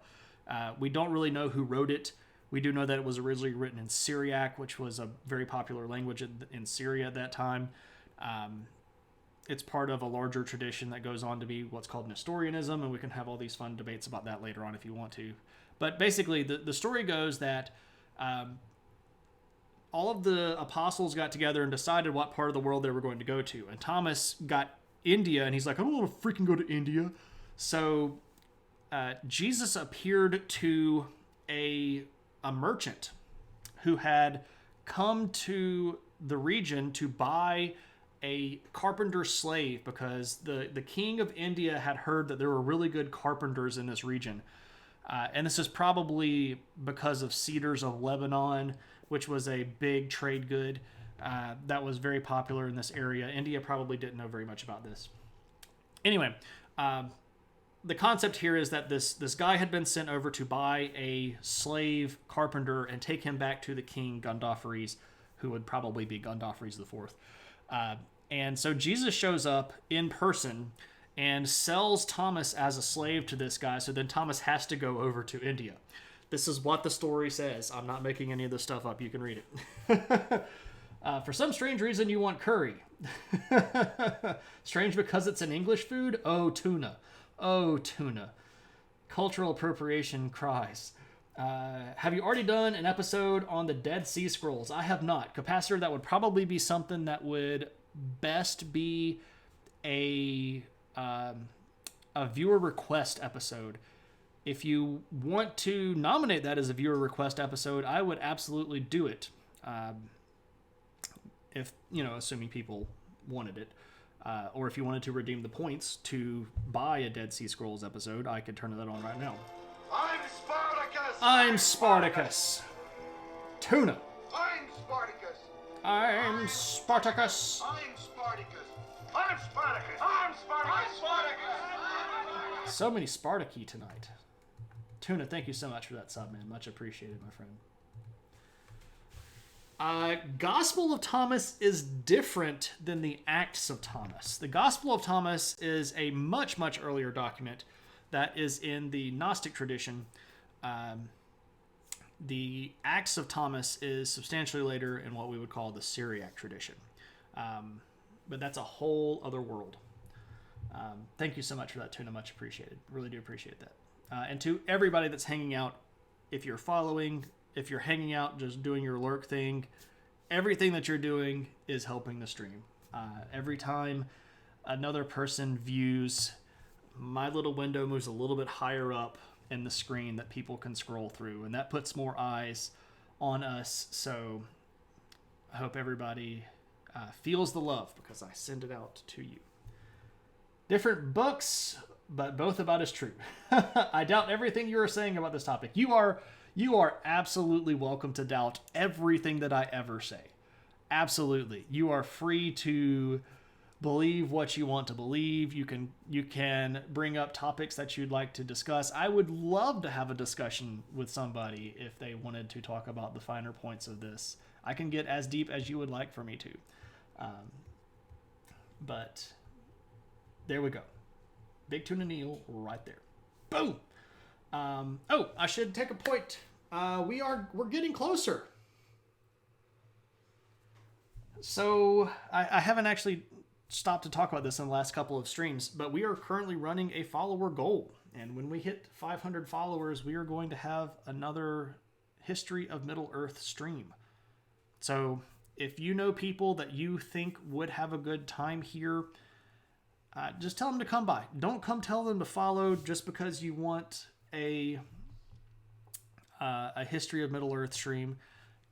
We don't really know who wrote it. We do know that it was originally written in Syriac, which was a very popular language in Syria at that time. It's part of a larger tradition that goes on to be what's called Nestorianism, and we can have all these fun debates about that later on if you want to. But basically, the story goes that all of the apostles got together and decided what part of the world they were going to go to. And Thomas got India, and he's like, I don't want to freaking go to India. So Jesus appeared to a merchant who had come to the region to buy a carpenter slave because the king of India had heard that there were really good carpenters in this region. And this is probably because of cedars of Lebanon, which was a big trade good that was very popular in this area. India probably didn't know very much about this. Anyway, the concept here is that this guy had been sent over to buy a slave carpenter and take him back to the king Gondophares, who would probably be Gondophares IV. And so Jesus shows up in person and sells Thomas as a slave to this guy. So then Thomas has to go over to India. This is what the story says. I'm not making any of this stuff up. You can read it. For some strange reason, you want curry. Strange because it's an English food? Oh, tuna. Oh, tuna. Cultural appropriation cries. Have you already done an episode on the Dead Sea Scrolls? I have not. Capacitor, that would probably be something that would best be a viewer request episode. If you want to nominate that as a viewer request episode, I would absolutely do it. If, assuming people wanted it. Or if you wanted to redeem the points to buy a Dead Sea Scrolls episode, I could turn that on right now. I'm Spartacus! I'm Spartacus! Tuna! I'm Spartacus! I'm Spartacus! I'm Spartacus! I'm Spartacus! I'm Spartacus! I'm Spartacus! So many Spartaki tonight. Tuna, thank you so much for that sub, man. Much appreciated, my friend. Gospel of Thomas is different than the Acts of Thomas. The Gospel of Thomas is a much, much earlier document that is in the Gnostic tradition. The Acts of Thomas is substantially later in what we would call the Syriac tradition. But that's a whole other world. Thank you so much for that, Tuna. Much appreciated. Really do appreciate that. And to everybody that's hanging out, if you're following, if you're hanging out, just doing your lurk thing, everything that you're doing is helping the stream. Every time another person views, my little window moves a little bit higher up in the screen that people can scroll through, and that puts more eyes on us. So I hope everybody feels the love because I send it out to you. Different books, but both about as true. I doubt everything you are saying about this topic. You are absolutely welcome to doubt everything that I ever say. Absolutely. You are free to believe what you want to believe. You can bring up topics that you'd like to discuss. I would love to have a discussion with somebody if they wanted to talk about the finer points of this. I can get as deep as you would like for me to. But there we go. Big Tuna Neil right there. Boom. I should take a point. We're getting closer. So I haven't actually stopped to talk about this in the last couple of streams, but we are currently running a follower goal. And when we hit 500 followers, we are going to have another History of Middle-earth stream. So if you know people that you think would have a good time here, just tell them to come by. Don't come tell them to follow just because you want a History of Middle-earth stream.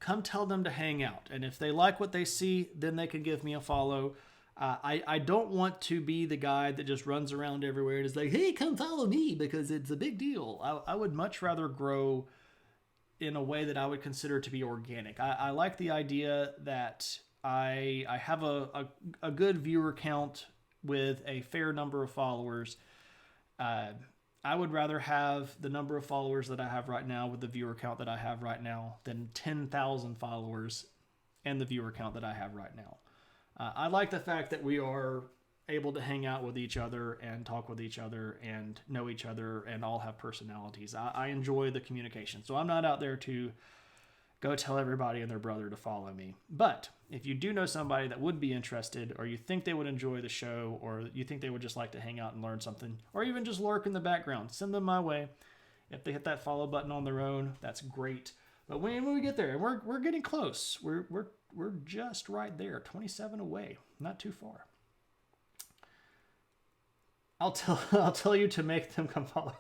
Come tell them to hang out. And if they like what they see, then they can give me a follow. I don't want to be the guy that just runs around everywhere and is like, hey, come follow me because it's a big deal. I would much rather grow in a way that I would consider to be organic. I like the idea that I have a good viewer count with a fair number of followers. I would rather have the number of followers that I have right now with the viewer count that I have right now than 10,000 followers and the viewer count that I have right now. I like the fact that we are able to hang out with each other and talk with each other and know each other and all have personalities. I enjoy the communication. So I'm not out there to go tell everybody and their brother to follow me. But if you do know somebody that would be interested, or you think they would enjoy the show, or you think they would just like to hang out and learn something, or even just lurk in the background, send them my way. If they hit that follow button on their own, that's great. But when we get there, and we're getting close, we're just right there, 27 away, not too far. I'll tell you to make them come follow.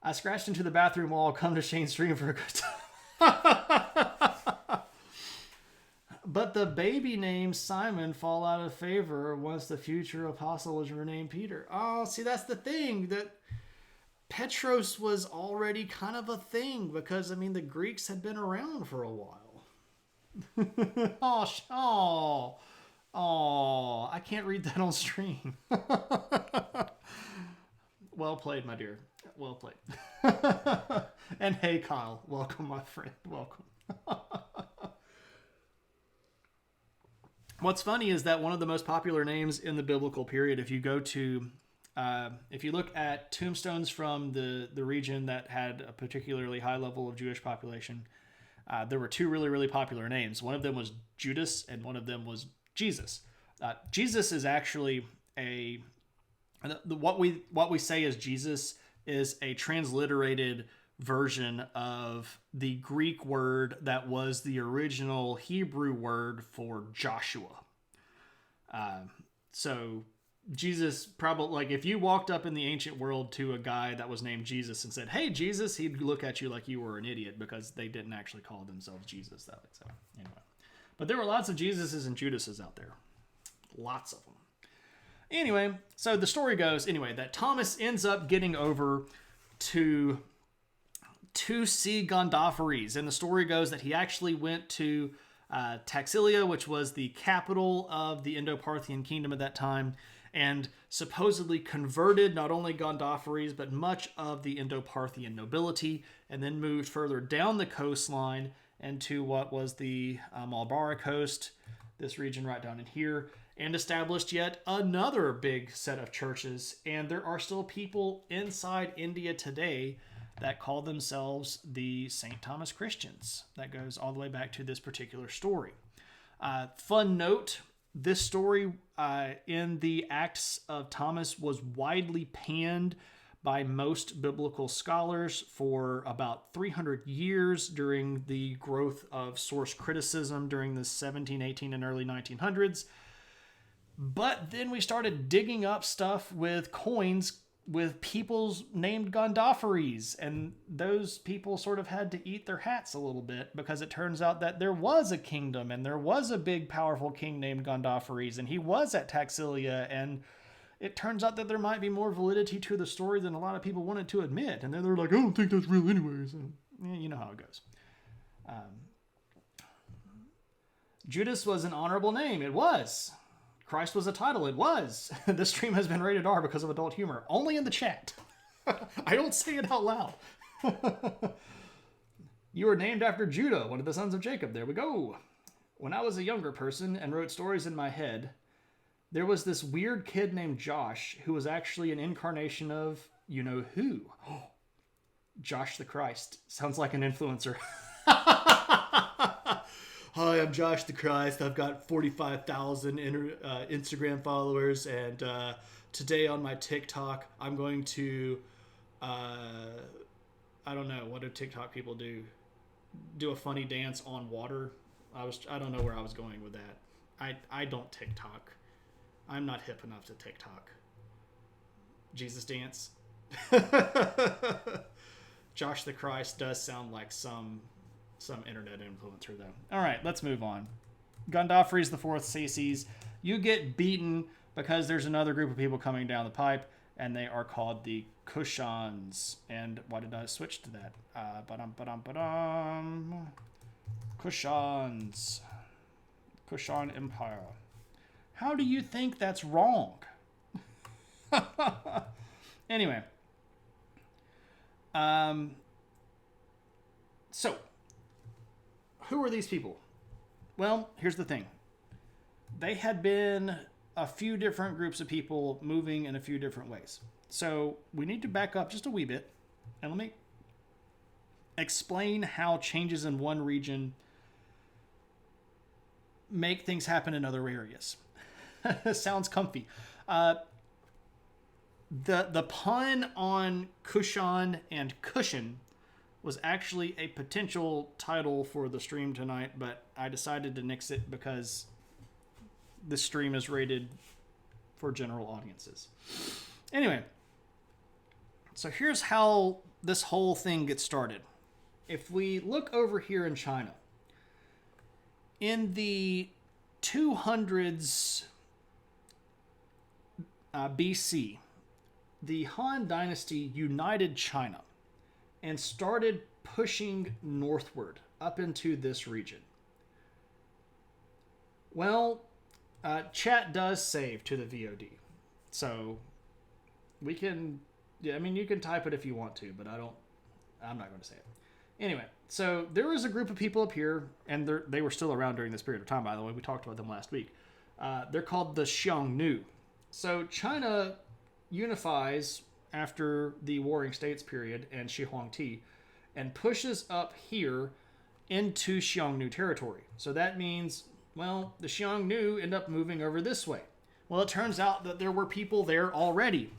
I scratched into the bathroom wall. Come to Shane's stream for a good time. But the baby named Simon fall out of favor once the future apostle was renamed Peter. Oh, see, that's the thing. That Petros was already kind of a thing because, I mean, the Greeks had been around for a while. Oh, I can't read that on stream. Well played, my dear. Well played. And hey, Kyle. Welcome, my friend. Welcome. What's funny is that one of the most popular names in the biblical period, if you go to, if you look at tombstones from the region that had a particularly high level of Jewish population, there were two really, really popular names. One of them was Judas, and one of them was Jesus. Jesus is actually what we say as Jesus is a transliterated version of the Greek word that was the original Hebrew word for Joshua. So Jesus probably, like, if you walked up in the ancient world to a guy that was named Jesus and said, "Hey, Jesus," he'd look at you like you were an idiot because they didn't actually call themselves Jesus. That way. So anyway, but there were lots of Jesuses and Judases out there, lots of them. Anyway, so the story goes that Thomas ends up getting over to see Gondophares, and the story goes that he actually went to Taxilia, which was the capital of the Indo-Parthian kingdom at that time, and supposedly converted not only Gondophares, but much of the Indo-Parthian nobility, and then moved further down the coastline into what was the Malbara coast, this region right down in here, and established yet another big set of churches. And there are still people inside India today that call themselves the St. Thomas Christians. That goes all the way back to this particular story. Fun note, this story in the Acts of Thomas was widely panned by most biblical scholars for about 300 years during the growth of source criticism during the 1718 and early 1900s. But then we started digging up stuff with coins with people's named Gondophares, and those people sort of had to eat their hats a little bit because it turns out that there was a kingdom and there was a big powerful king named Gondophares, and he was at Taxilia, and it turns out that there might be more validity to the story than a lot of people wanted to admit, and then they're like, "I don't think that's real anyways." And you know how it goes. Judas was an honorable name. It was. Christ was a title. It was. This stream has been rated R because of adult humor. Only in the chat. I don't say it out loud. You were named after Judah, one of the sons of Jacob. There we go. When I was a younger person and wrote stories in my head, there was this weird kid named Josh who was actually an incarnation of you-know-who. Josh the Christ. Sounds like an influencer. Hi, I'm Josh the Christ. I've got 45,000 Instagram followers, and today on my TikTok, I'm going to, I don't know, what do TikTok people do? Do a funny dance on water. I don't know where I was going with that. I don't TikTok. I'm not hip enough to TikTok. Jesus dance. Josh the Christ does sound like some internet influencer, though. All right, let's move on. Gundafres the Fourth says, you get beaten because there's another group of people coming down the pipe, and they are called the Kushans. And why did I switch to that? Kushans. Kushan Empire. How do you think that's wrong? Anyway. So, who are these people? Well, here's the thing. They had been a few different groups of people moving in a few different ways. So, we need to back up just a wee bit, and let me explain how changes in one region make things happen in other areas. Sounds comfy. The pun on Kushan and cushion was actually a potential title for the stream tonight, but I decided to nix it because this stream is rated for general audiences. Anyway, so here's how this whole thing gets started. If we look over here in China, in the 200s BC, the Han Dynasty united China and started pushing northward up into this region. Well, chat does save to the VOD. So we can, I mean, you can type it if you want to, but I'm not going to say it. Anyway, so there was a group of people up here, and they were still around during this period of time, by the way. We talked about them last week. They're called the Xiongnu. So China unifies after the Warring States period and Shi Huangdi and pushes up here into Xiongnu territory. So that means, well, the Xiongnu end up moving over this way. Well, it turns out that there were people there already.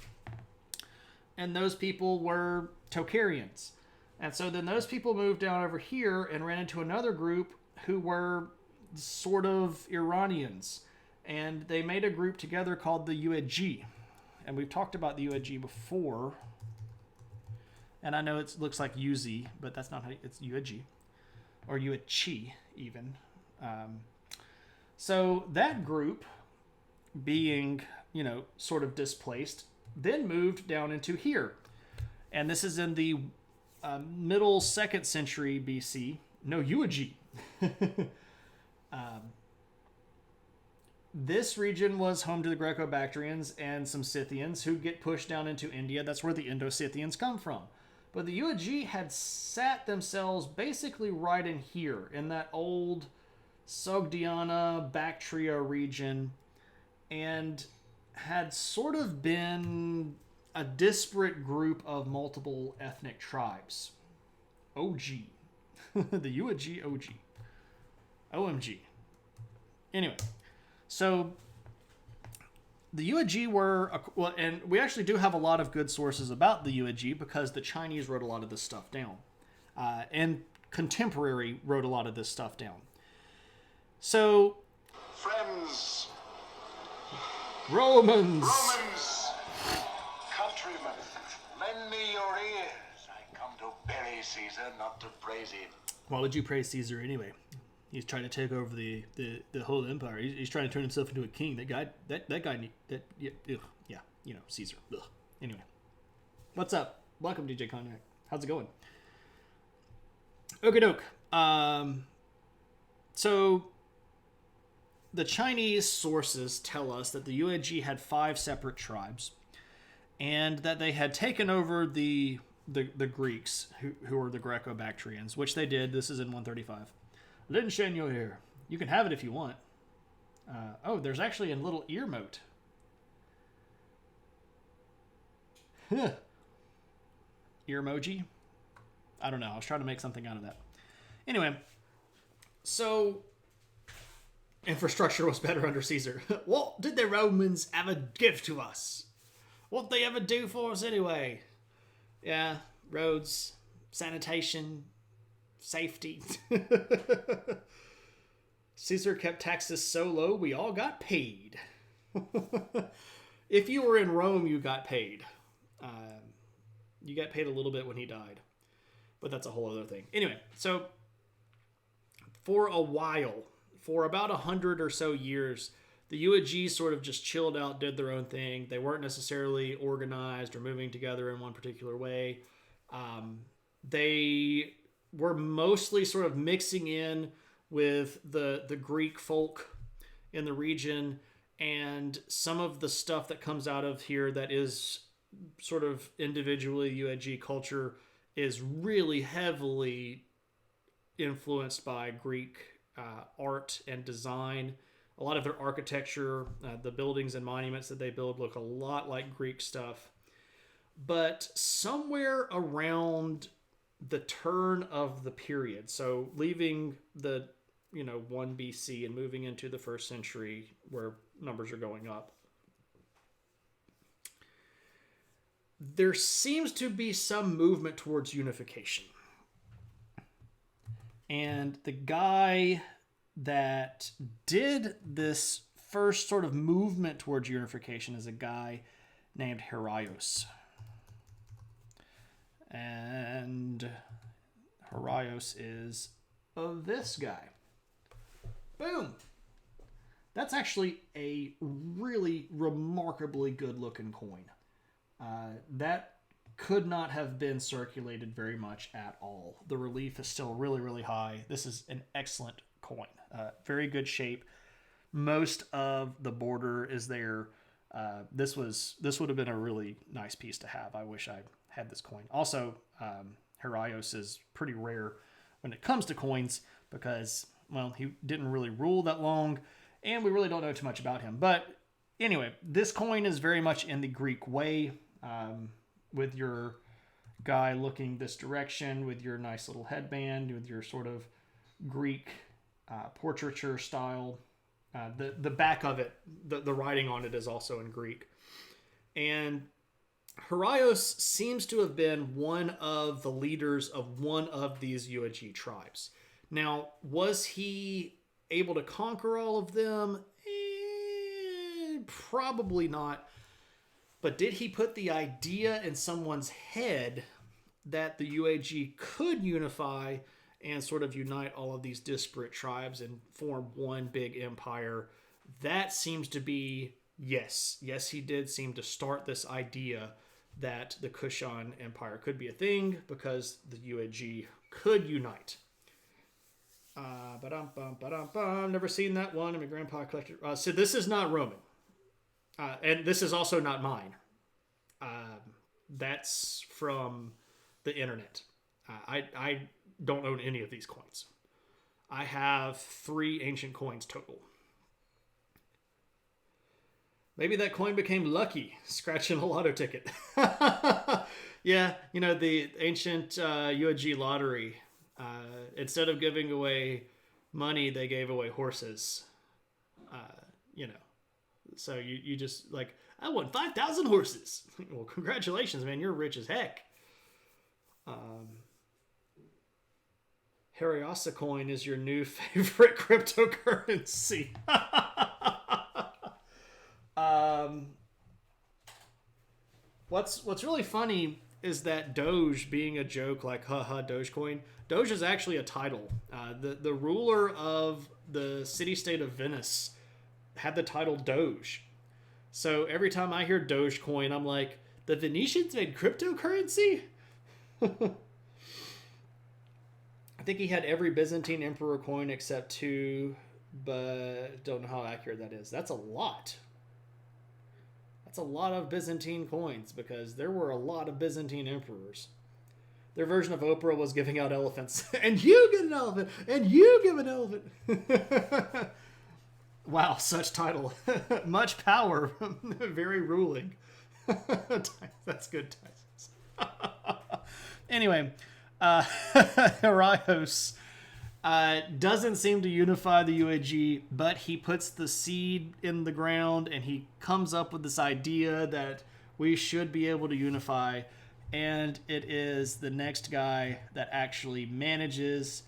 And those people were Tocharians. And so then those people moved down over here and ran into another group who were sort of Iranians. And they made a group together called the AiH. And we've talked about the AiH before. And I know it looks like UZ, but that's not how it's AiH. Or AiH even. So that group, being, sort of displaced, then moved down into here. And this is in the middle 2nd century BC. No, AiH. This region was home to the Greco-Bactrians and some Scythians who get pushed down into India. That's where the Indo-Scythians come from. But the AiH had sat themselves basically right in here, in that old Sogdiana, Bactria region, and had sort of been a disparate group of multiple ethnic tribes. OG. The AiH OG. OMG. Anyway. So, the AiH were, well, and we actually do have a lot of good sources about the AiH because the Chinese wrote a lot of this stuff down. And contemporary wrote a lot of this stuff down. So, Friends, Romans, countrymen, lend me your ears. I come to bury Caesar, not to praise him. why would you praise Caesar anyway? He's trying to take over the whole empire. He's trying to turn himself into a king. That guy, Caesar. Ugh. Anyway, what's up? Welcome, DJ Cognac. How's it going? Okie doke. So the Chinese sources tell us that the AiH had 5 separate tribes, and that they had taken over the Greeks, who are the Greco-Bactrians, which they did. This is in 135. Lin Shen Yo here. You can have it if you want. Oh, there's actually a little ear mote. Ear emoji? I don't know. I was trying to make something out of that. Anyway, so infrastructure was better under Caesar. What did the Romans ever give to us? What they ever do for us anyway? Yeah, roads, sanitation, safety. Caesar kept taxes so low, we all got paid. If you were in Rome, you got paid. You got paid a little bit when he died. But that's a whole other thing. Anyway, so for a while, for about 100 or so years, the UAG sort of just chilled out, did their own thing. They weren't necessarily organized or moving together in one particular way. They were mostly sort of mixing in with the Greek folk in the region, and some of the stuff that comes out of here that is sort of individually UAG culture is really heavily influenced by Greek art and design. A lot of their architecture, the buildings and monuments that they build look a lot like Greek stuff. But somewhere around the turn of the period, so leaving the 1 BC and moving into the first century where numbers are going up, there seems to be some movement towards unification. And the guy that did this first sort of movement towards unification is a guy named AiH. And AiH is this guy. Boom! That's actually a really remarkably good looking coin. That could not have been circulated very much at all. The relief is still really, really high. This is an excellent coin. Very good shape. Most of the border is there. This would have been a really nice piece to have. I wish I had this coin. Also, AiH is pretty rare when it comes to coins because, well, he didn't really rule that long, and we really don't know too much about him. But anyway, this coin is very much in the Greek way, with your guy looking this direction, with your nice little headband, with your sort of Greek portraiture style. The back of it, the writing on it is also in Greek. And AiH seems to have been one of the leaders of one of these UAG tribes. Now, was he able to conquer all of them? Probably not. But did he put the idea in someone's head that the UAG could unify and sort of unite all of these disparate tribes and form one big empire? That seems to be yes. Yes, he did seem to start this idea that the Kushan Empire could be a thing because the UAG could unite. Never seen that one. And my grandpa collected. So this is not Roman. And this is also not mine. That's from the internet. I don't own any of these coins. I have 3 ancient coins total. Maybe that coin became lucky, scratching a lotto ticket. Yeah, the ancient UAG lottery. Instead of giving away money, they gave away horses. So you just like, I won 5,000 horses. Well, congratulations, man. You're rich as heck. Harryasa coin is your new favorite cryptocurrency. What's really funny is that Doge being a joke, like haha Dogecoin. Doge is actually a title. The ruler of the city-state of Venice had the title Doge. So every time I hear Dogecoin, I'm like, the Venetians made cryptocurrency? I think he had every Byzantine emperor coin except 2, but don't know how accurate that is. That's a lot. That's a lot of Byzantine coins because there were a lot of Byzantine emperors. Their version of Oprah was giving out elephants. And you get an elephant! And you give an elephant! Wow, such title. Much power. Very ruling. That's good, Tyson. Anyway, AiH Doesn't seem to unify the UAG, but he puts the seed in the ground and he comes up with this idea that we should be able to unify. And it is the next guy that actually manages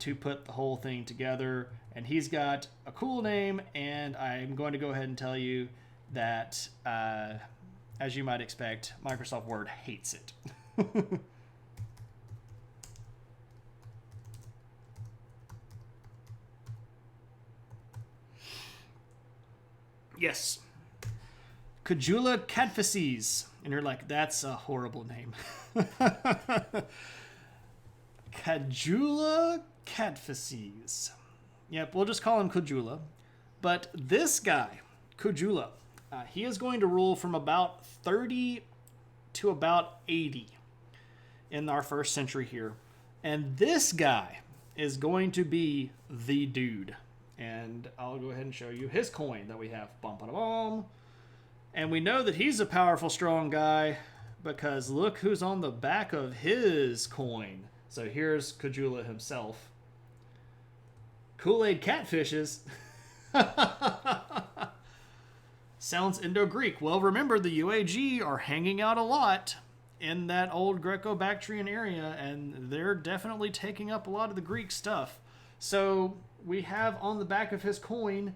to put the whole thing together. And he's got a cool name, and I'm going to go ahead and tell you that, as you might expect, Microsoft Word hates it. Yes. Kajula Cadfaces. And you're like, that's a horrible name. Kajula Cadfaces. Yep, we'll just call him Kajula. But this guy, Kajula, he is going to rule from about 30 to about 80 in our first century here. And this guy is going to be the dude. And I'll go ahead and show you his coin that we have. Bum, bada, bum. And we know that he's a powerful, strong guy because look who's on the back of his coin. So here's Kajula himself. Kool-Aid catfishes. Sounds Indo-Greek. Well, remember, the UAG are hanging out a lot in that old Greco-Bactrian area, and they're definitely taking up a lot of the Greek stuff. So we have on the back of his coin,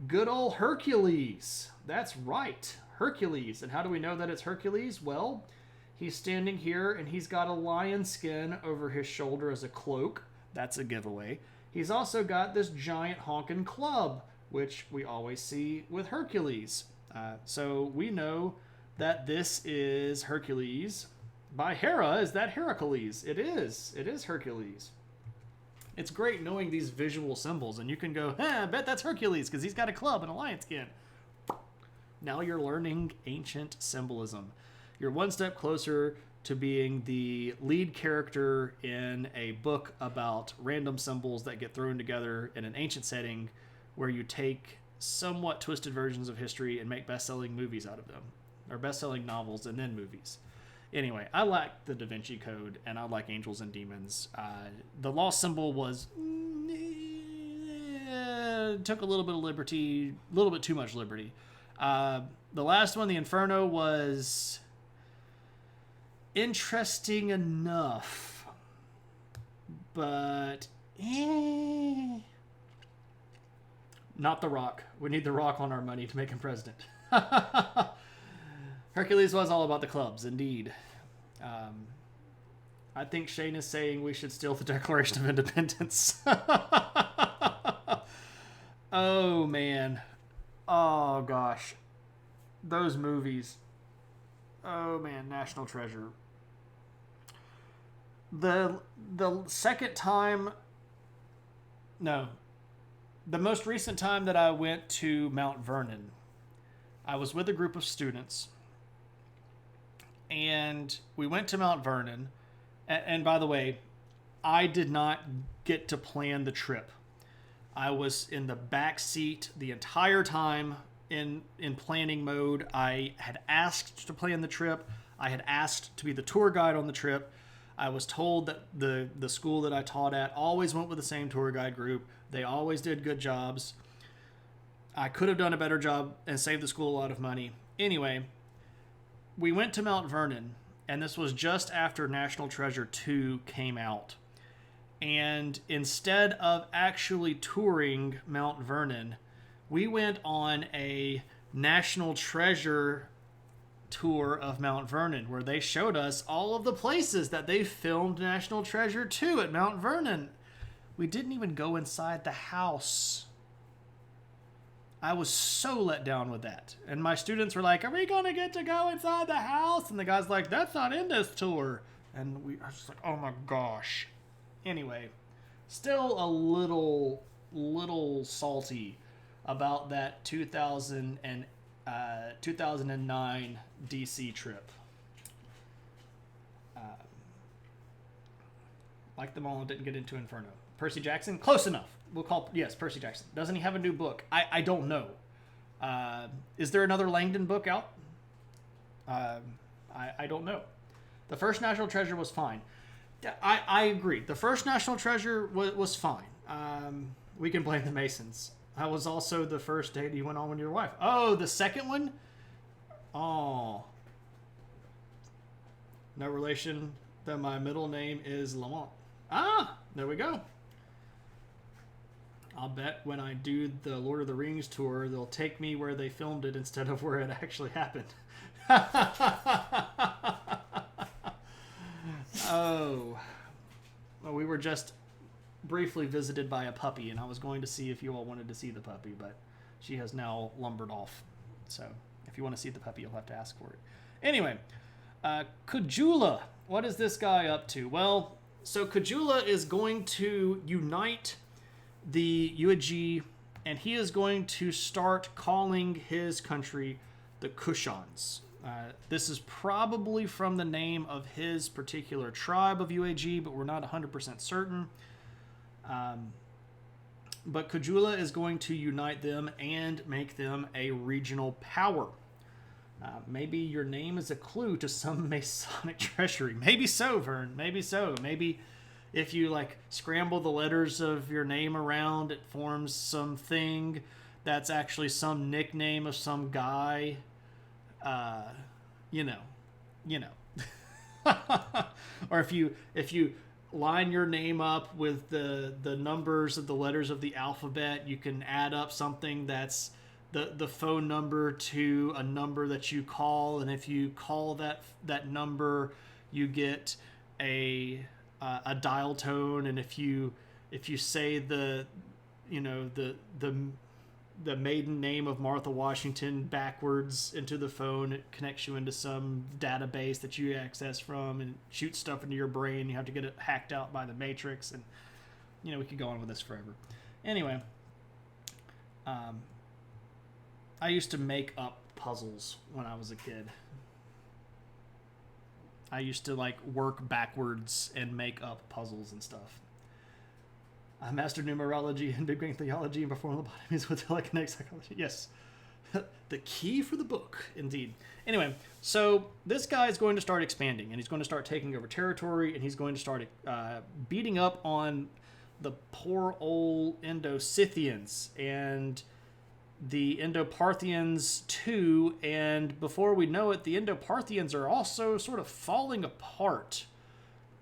good old Hercules. That's right, Hercules. And how do we know that it's Hercules? Well, he's standing here, and he's got a lion skin over his shoulder as a cloak. That's a giveaway. He's also got this giant honking club, which we always see with Hercules. So we know that this is Hercules. By Hera, is that Heracles? It is. It is Hercules. It's great knowing these visual symbols, and you can go, I bet that's Hercules because he's got a club and a lion skin. Now you're learning ancient symbolism. You're one step closer to being the lead character in a book about random symbols that get thrown together in an ancient setting where you take somewhat twisted versions of history and make best-selling movies out of them, or best-selling novels and then movies. Anyway, I like the Da Vinci Code, and I like Angels and Demons. The lost symbol was took a little bit of liberty, a little bit too much liberty. The last one, the Inferno, was interesting enough, but not The Rock. We need The Rock on our money to make him president. Hercules was all about the clubs, indeed. I think Shane is saying we should steal the Declaration of Independence. Oh, man. Oh, gosh. Those movies. Oh, man. National Treasure. The second time... No. The most recent time that I went to Mount Vernon, I was with a group of students, and we went to Mount Vernon. And by the way, I did not get to plan the trip. I was in the back seat the entire time in planning mode. I had asked to plan the trip. I had asked to be the tour guide on the trip. I was told that the school that I taught at always went with the same tour guide group. They always did good jobs. I could have done a better job and saved the school a lot of money. Anyway, we went to Mount Vernon, and this was just after National Treasure 2 came out. And instead of actually touring Mount Vernon, we went on a National Treasure tour of Mount Vernon, where they showed us all of the places that they filmed National Treasure 2 at Mount Vernon. We didn't even go inside the house. I was so let down with that. And my students were like, are we going to get to go inside the house? And the guy's like, that's not in this tour. And I was just like, oh my gosh. Anyway, still a little salty about that 2009 DC trip. Like them all, didn't get into Inferno. Percy Jackson, close enough. We'll call, yes, Percy Jackson. Doesn't he have a new book? I don't know. Is there another Langdon book out? I don't know. The first National Treasure was fine. I agree. The first National Treasure was fine. We can blame the Masons. That was also the first date you went on with your wife. Oh, the second one? Oh. No relation that my middle name is Lamont. Ah, there we go. I'll bet when I do the Lord of the Rings tour, they'll take me where they filmed it instead of where it actually happened. Oh. Well, we were just briefly visited by a puppy, and I was going to see if you all wanted to see the puppy, but she has now lumbered off. So if you want to see the puppy, you'll have to ask for it. Anyway, Kujula. What is this guy up to? Well, so Kujula is going to unite the Yuezhi, and he is going to start calling his country the Kushans. This is probably from the name of his particular tribe of Yuezhi, but we're not 100% certain. But Kujula is going to unite them and make them a regional power. Maybe your name is a clue to some Masonic treasury. Maybe so, Vern. Maybe so. Maybe if you like scramble the letters of your name around, it forms something that's actually some nickname of some guy. You know. Or if you line your name up with the numbers of the letters of the alphabet, you can add up something that's the phone number to a number that you call, and if you call that number, you get a dial tone, and if you say the maiden name of Martha Washington backwards into the phone, it connects you into some database that you access from and shoots stuff into your brain. You have to get it hacked out by the Matrix, and we could go on with this forever. Anyway, I used to make up puzzles when I was a kid. I used to work backwards and make up puzzles and stuff. I mastered numerology and Big Bang theology and performed lobotomies with telekinetic psychology. Yes. The key for the book, indeed. Anyway, so this guy is going to start expanding, and he's going to start taking over territory, and he's going to start beating up on the poor old Indo-Scythians and the Indo-Parthians too, and before we know it, the Indo-Parthians are also sort of falling apart.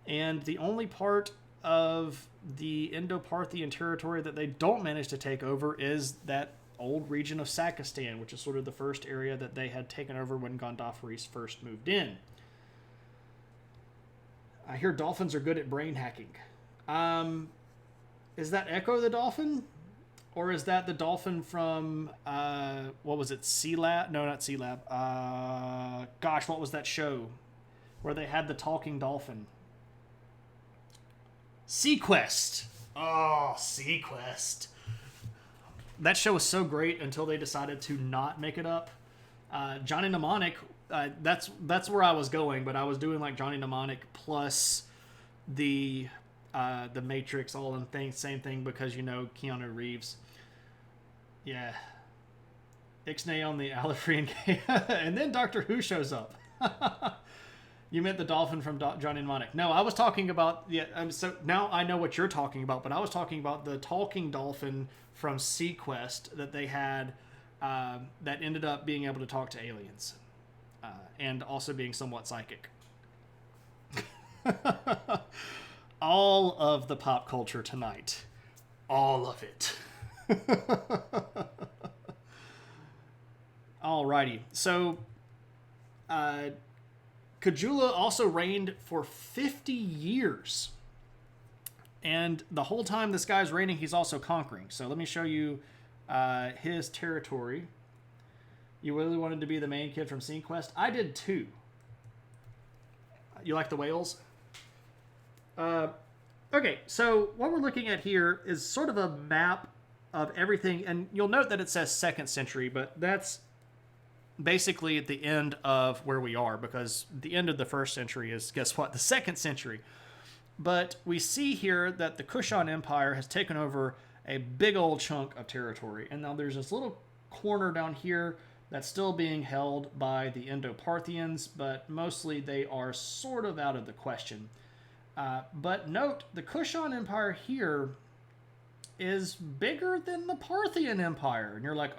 And the only part of the Indo-Parthian territory that they don't manage to take over is that old region of Sakistan, which is sort of the first area that they had taken over when Gondophares first moved in. I hear dolphins are good at brain hacking. Is that Echo the dolphin? Or is that the dolphin from, what was it, Sea-Lab? No, not Sea-Lab. Gosh, what was that show where they had the talking dolphin? Sequest. Oh, Sequest. That show was so great until they decided to not make it up. Johnny Mnemonic, that's where I was going, but I was doing Johnny Mnemonic plus the Matrix all in same thing because Keanu Reeves. Yeah. Ixnay on the Alifrean game. And then Doctor Who shows up. You meant the dolphin from Johnny Mnemonic. No, I was talking about... so now I know what you're talking about, but I was talking about the talking dolphin from Sequest that they had that ended up being able to talk to aliens. And also being somewhat psychic. All of the pop culture tonight. All of it. Alrighty. So, Kujula also reigned for 50 years. And the whole time this guy's reigning, he's also conquering. So let me show you his territory. You really wanted to be the main kid from Sequest? I did too. You like the whales? Okay, so what we're looking at here is sort of a map of everything, and you'll note that it says 2nd century, but that's basically at the end of where we are, because the end of the 1st century is, guess what, the 2nd century. But we see here that the Kushan Empire has taken over a big old chunk of territory, and now there's this little corner down here that's still being held by the Indo-Parthians, but mostly they are sort of out of the question. But note, the Kushan Empire here is bigger than the Parthian Empire. And you're like,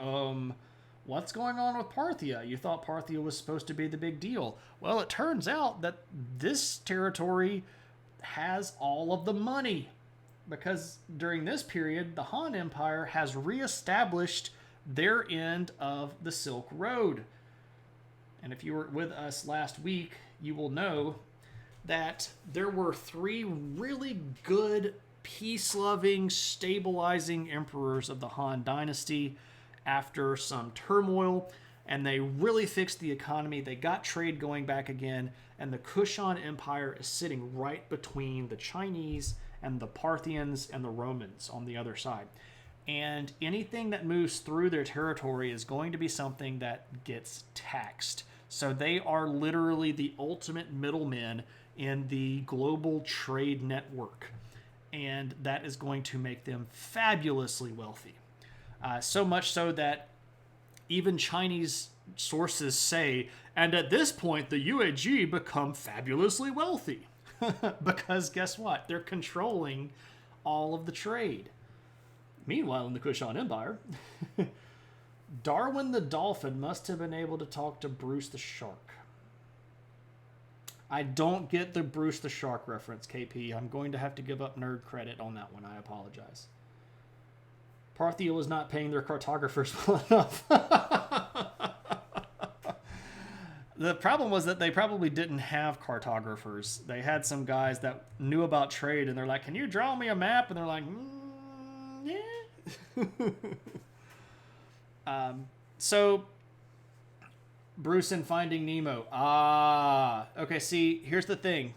what's going on with Parthia? You thought Parthia was supposed to be the big deal. Well, it turns out that this territory has all of the money. Because during this period, the Han Empire has reestablished their end of the Silk Road. And if you were with us last week, you will know that there were 3 really good, peace-loving, stabilizing emperors of the Han dynasty after some turmoil, and they really fixed the economy. They got trade going back again, and the Kushan Empire is sitting right between the Chinese and the Parthians and the Romans on the other side. And anything that moves through their territory is going to be something that gets taxed. So they are literally the ultimate middlemen in the global trade network. And that is going to make them fabulously wealthy. So much so that even Chinese sources say, and at this point, the UAG become fabulously wealthy. Because guess what? They're controlling all of the trade. Meanwhile, in the Kushan Empire, Darwin the dolphin must have been able to talk to Bruce the shark. I don't get the Bruce the shark reference, KP. I'm going to have to give up nerd credit on that one. I apologize. Parthia was not paying their cartographers well enough. The problem was that they probably didn't have cartographers. They had some guys that knew about trade, and they're like, can you draw me a map? And they're like, yeah. So, Bruce and Finding Nemo. Okay, see, here's the thing.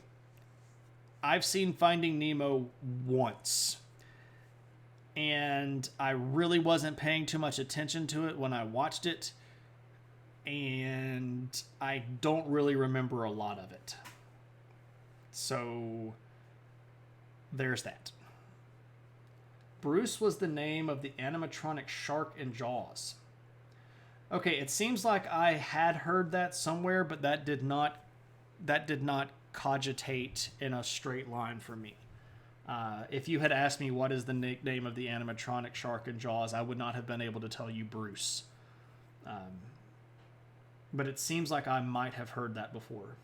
I've seen Finding Nemo once. And I really wasn't paying too much attention to it when I watched it. And I don't really remember a lot of it. So, there's that. Bruce was the name of the animatronic shark in Jaws. Okay, it seems like I had heard that somewhere, but that did not cogitate in a straight line for me. If you had asked me what is the nickname of the animatronic shark in Jaws, I would not have been able to tell you Bruce. But it seems like I might have heard that before.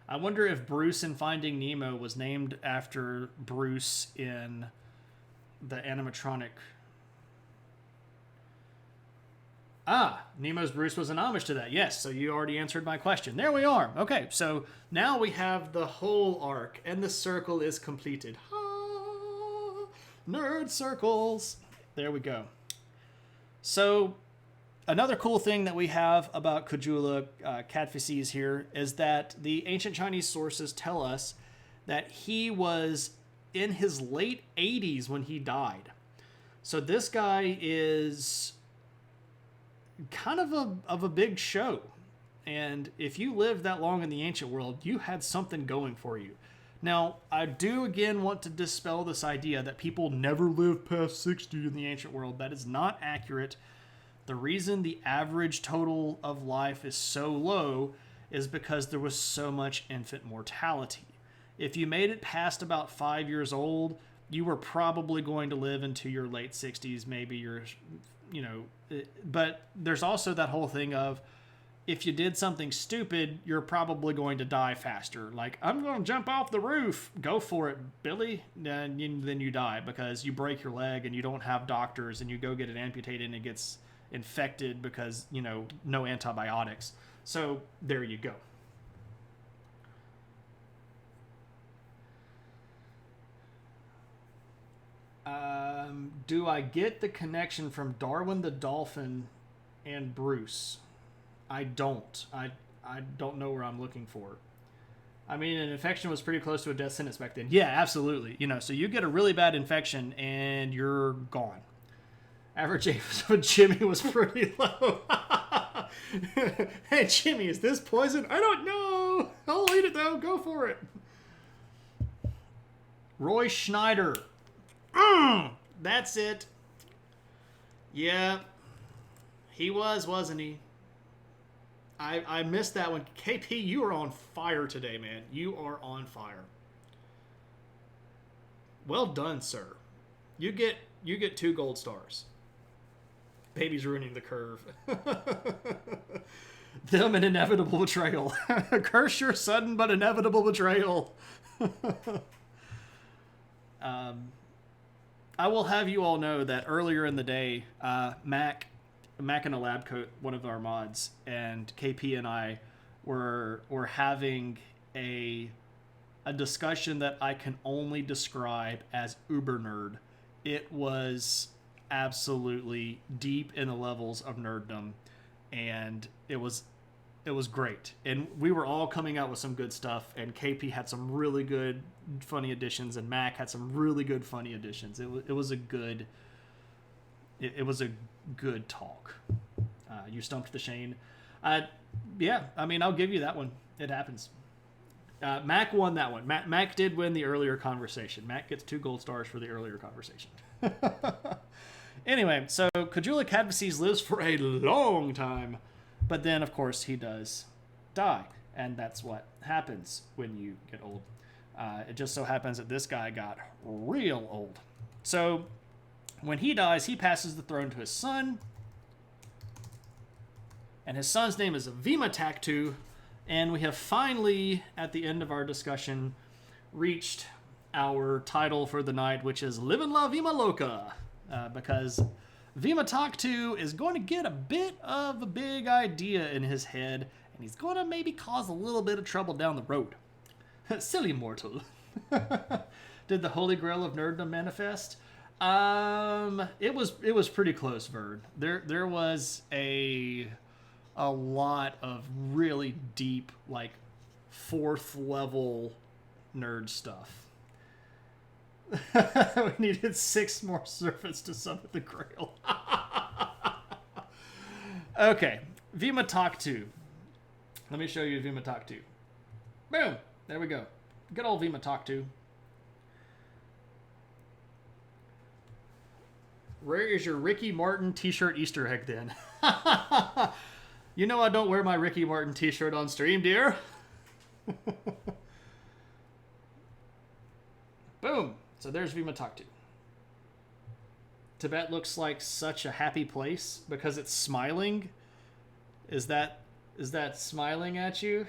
I wonder if Bruce in Finding Nemo was named after Bruce in the animatronic. Nemo's Bruce was an homage to that. Yes, so you already answered my question. There we are. Okay, so now we have the whole arc, and the circle is completed. Nerd circles. There we go. So, another cool thing that we have about Kujula Cadphises here is that the ancient Chinese sources tell us that he was in his late 80s when he died. So this guy is kind of a big show. And if you lived that long in the ancient world, you had something going for you. Now, I do again want to dispel this idea that people never live past 60 in the ancient world. That is not accurate. The reason the average total of life is so low is because there was so much infant mortality. If you made it past about 5 years old, you were probably going to live into your late 60s, maybe your, but there's also that whole thing of, if you did something stupid, you're probably going to die faster. Like, I'm going to jump off the roof. Go for it, Billy. And then you die because you break your leg and you don't have doctors, and you go get it amputated and it gets infected because, no antibiotics. So there you go. Do I get the connection from Darwin the dolphin and Bruce? I don't. I don't know where I'm looking for. I mean, an infection was pretty close to a death sentence back then. Yeah, absolutely. So you get a really bad infection and you're gone. Average age of Jimmy was pretty low. Hey, Jimmy, is this poison? I don't know. I'll eat it, though. Go for it. Roy Schneider. That's it. Yeah. He was, wasn't he? I missed that one. KP, you are on fire today, man. You are on fire. Well done, sir. You get 2 gold stars. Baby's ruining the curve. Them an inevitable betrayal. Curse your sudden but inevitable betrayal. I will have you all know that earlier in the day, Mac in a lab coat, one of our mods, and KP and I were having a discussion that I can only describe as uber nerd. It was absolutely deep in the levels of nerddom, and it was great. And we were all coming out with some good stuff, and KP had some really good funny additions, and Mac had some really good funny additions. It was a good talk. You stumped the Shane. Yeah, I mean, I'll give you that one. It happens. Mac won that one. Mac did win the earlier conversation. Mac gets 2 gold stars for the earlier conversation. Anyway, so Kujula Cadvases lives for a long time, but then, of course, he does die, and that's what happens when you get old. It just so happens that this guy got real old. So when he dies, he passes the throne to his son, and his son's name is Vima Taktu, and we have finally, at the end of our discussion, reached our title for the night, which is Livin La Vima Loca, because Vima Taktu is going to get a bit of a big idea in his head, and he's going to maybe cause a little bit of trouble down the road. Silly mortal. Did the Holy Grail of Nerddom manifest? It was pretty close, Verd. There was a lot of really deep, like 4th level nerd stuff. We needed 6 more servants to summon the Grail. Okay, Vima Taktu. Let me show you Vima Taktu. Boom! There we go. Good old Vima Taktu. Where is your Ricky Martin t-shirt Easter egg then? You know I don't wear my Ricky Martin t-shirt on stream, dear. Boom. So there's Vima Taktu. Tibet looks like such a happy place because it's smiling. Is that smiling at you?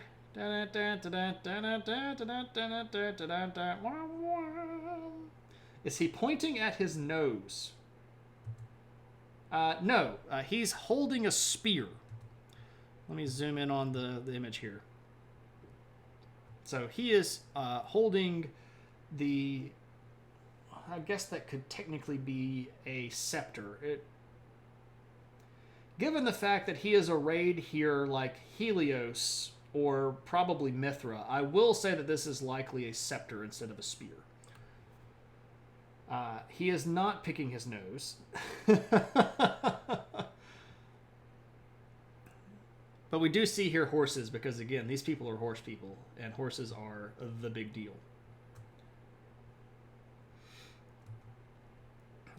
Is he pointing at his nose? No. He's holding a spear. Let me zoom in on the image here. So he is holding the... I guess that could technically be a scepter. Given the fact that he is arrayed here like Helios or probably Mithra, I will say that this is likely a scepter instead of a spear. He is not picking his nose. But we do see here horses because, again, these people are horse people, and horses are the big deal.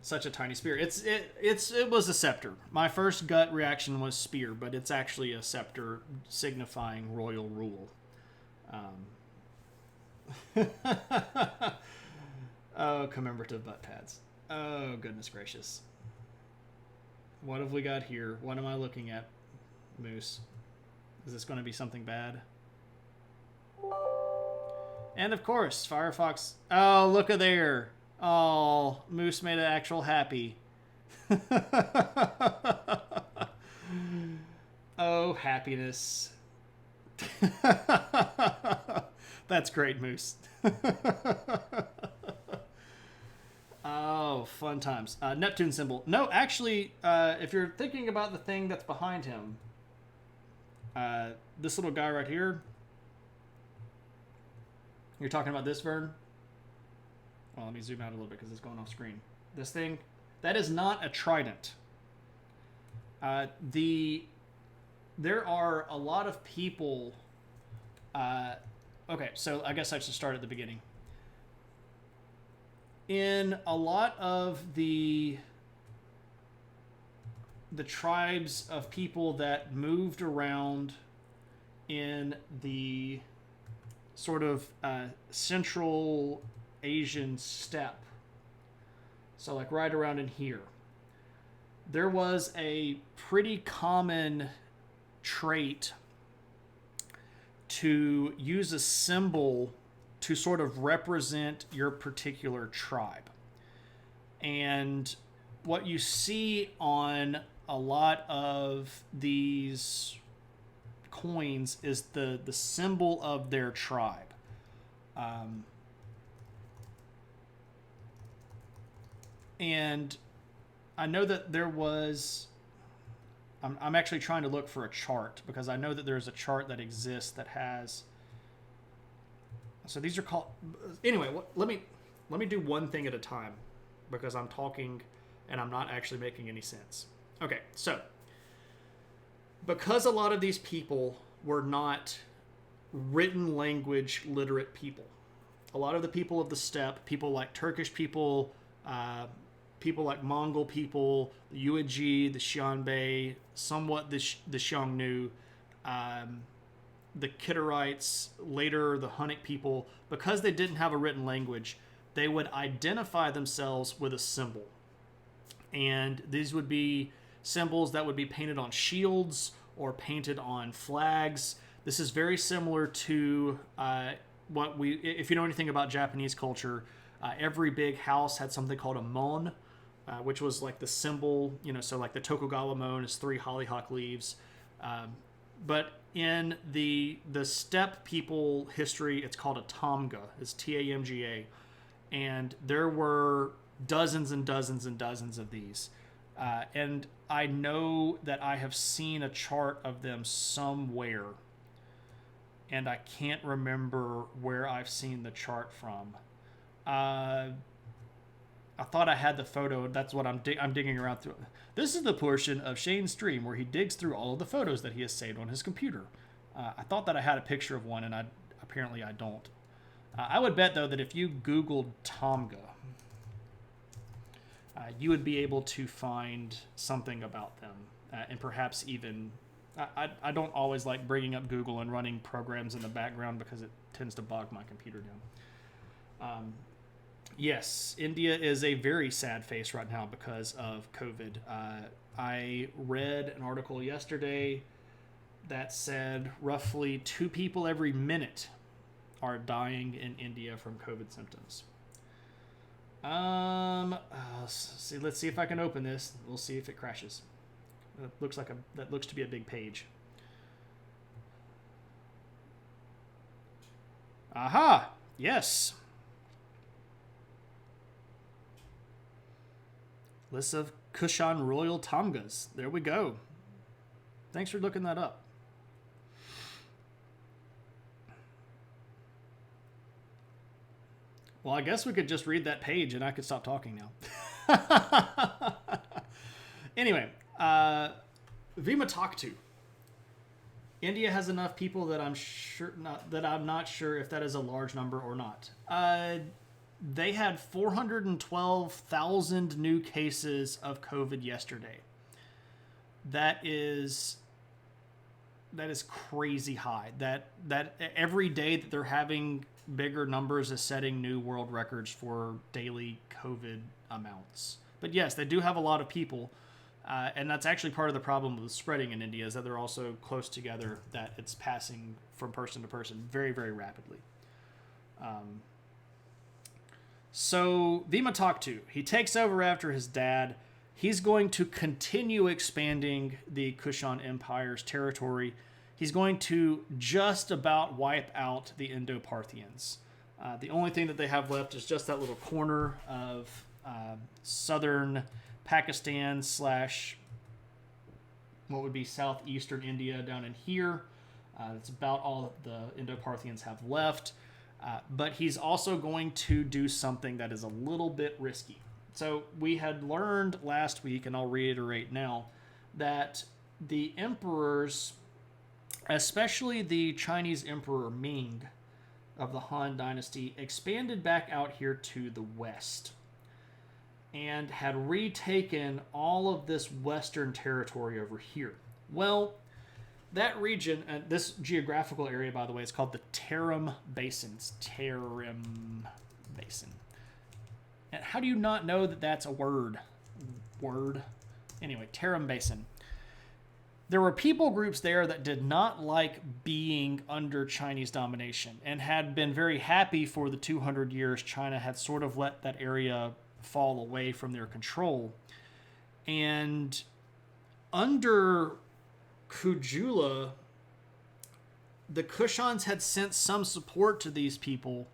Such a tiny spear. It was a scepter. My first gut reaction was spear, but it's actually a scepter signifying royal rule. Oh, commemorative butt pads. Oh, goodness gracious. What have we got here? What am I looking at, Moose? Is this going to be something bad? And of course, Firefox. Oh, look at there. Oh, Moose made an actual happy. Oh, happiness. That's great, Moose. Oh, fun times. Neptune symbol. No, actually, if you're thinking about the thing that's behind him, this little guy right here, you're talking about this, Vern? Well, let me zoom out a little bit because it's going off screen. This thing, that is not a trident. There are a lot of people... okay, so I guess I should start at the beginning. In a lot of the tribes of people that moved around in the sort of Central Asian steppe, so like right around in here, there was a pretty common trait to use a symbol to sort of represent your particular tribe. And what you see on a lot of these coins is the symbol of their tribe. And I know that there was... I'm actually trying to look for a chart, because I know that there's a chart that exists that has... So these are called... Anyway, let me do one thing at a time, because I'm talking and I'm not actually making any sense. Okay, so because a lot of these people were not written language literate people, a lot of the people of the steppe, people like Turkish people, people like Mongol people, the Yuezhi, the Xianbei, somewhat the Xiongnu, the Kitterites, later the Hunnic people, because they didn't have a written language, they would identify themselves with a symbol. And these would be symbols that would be painted on shields or painted on flags. This is very similar to if you know anything about Japanese culture, every big house had something called a mon, which was like the symbol, so like the Tokugawa mon is 3 hollyhock leaves. But in the steppe people history, it's called a tamga. It's Tamga. And there were dozens and dozens and dozens of these. And I know that I have seen a chart of them somewhere. And I can't remember where I've seen the chart from. I thought I had the photo. That's what I'm digging around through. This is the portion of Shane's stream where he digs through all of the photos that he has saved on his computer. I thought that I had a picture of one, and apparently I don't. I would bet, though, that if you Googled Tamga, you would be able to find something about them. And perhaps even... I don't always like bringing up Google and running programs in the background because it tends to bog my computer down. Yes, India is a very sad face right now because of COVID. I read an article yesterday that said roughly 2 people every minute are dying in India from COVID symptoms. Let's see if I can open this. We'll see if it crashes. That looks to be a big page. Aha! Yes. List of Kushan Royal Tamgas. There we go. Thanks for looking that up. Well, I guess we could just read that page and I could stop talking now. Anyway, Vima talk to. India has enough people that I'm not sure if that is a large number or not. They had 412,000 new cases of COVID yesterday. That is crazy high. That every day that they're having bigger numbers is setting new world records for daily COVID amounts. But yes, they do have a lot of people. And that's actually part of the problem with spreading in India, is that they're also close together, that it's passing from person to person very, very rapidly. So Vima talked to. He takes over after his dad. He's going to continue expanding the Kushan Empire's territory. He's going to just about wipe out the Indo-Parthians. The only thing that they have left is just that little corner of southern Pakistan / what would be southeastern India down in here. That's about all the Indo-Parthians have left. But he's also going to do something that is a little bit risky. So we had learned last week, and I'll reiterate now, that the emperors, especially the Chinese Emperor Ming of the Han Dynasty, expanded back out here to the west and had retaken all of this western territory over here. Well, that region, and this geographical area, by the way, is called the Tarim Basin. It's Tarim Basin. And how do you not know that that's a word? Anyway, Tarim Basin. There were people groups there that did not like being under Chinese domination and had been very happy for the 200 years China had sort of let that area fall away from their control. And under Kujula, the Kushans had sent some support to these people,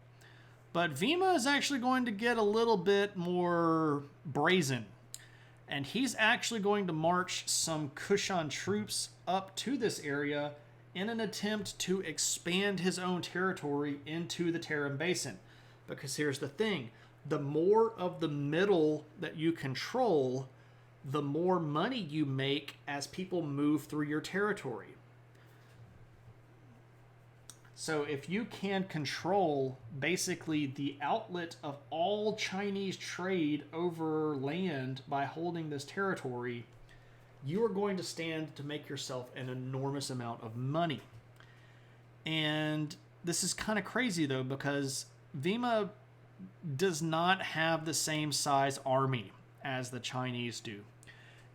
but Vima is actually going to get a little bit more brazen. And he's actually going to march some Kushan troops up to this area in an attempt to expand his own territory into the Tarim Basin. Because here's the thing, the more of the middle that you control, the more money you make as people move through your territory. So if you can control basically the outlet of all Chinese trade over land by holding this territory, you are going to stand to make yourself an enormous amount of money. And this is kind of crazy though, because Vima does not have the same size army as the Chinese do.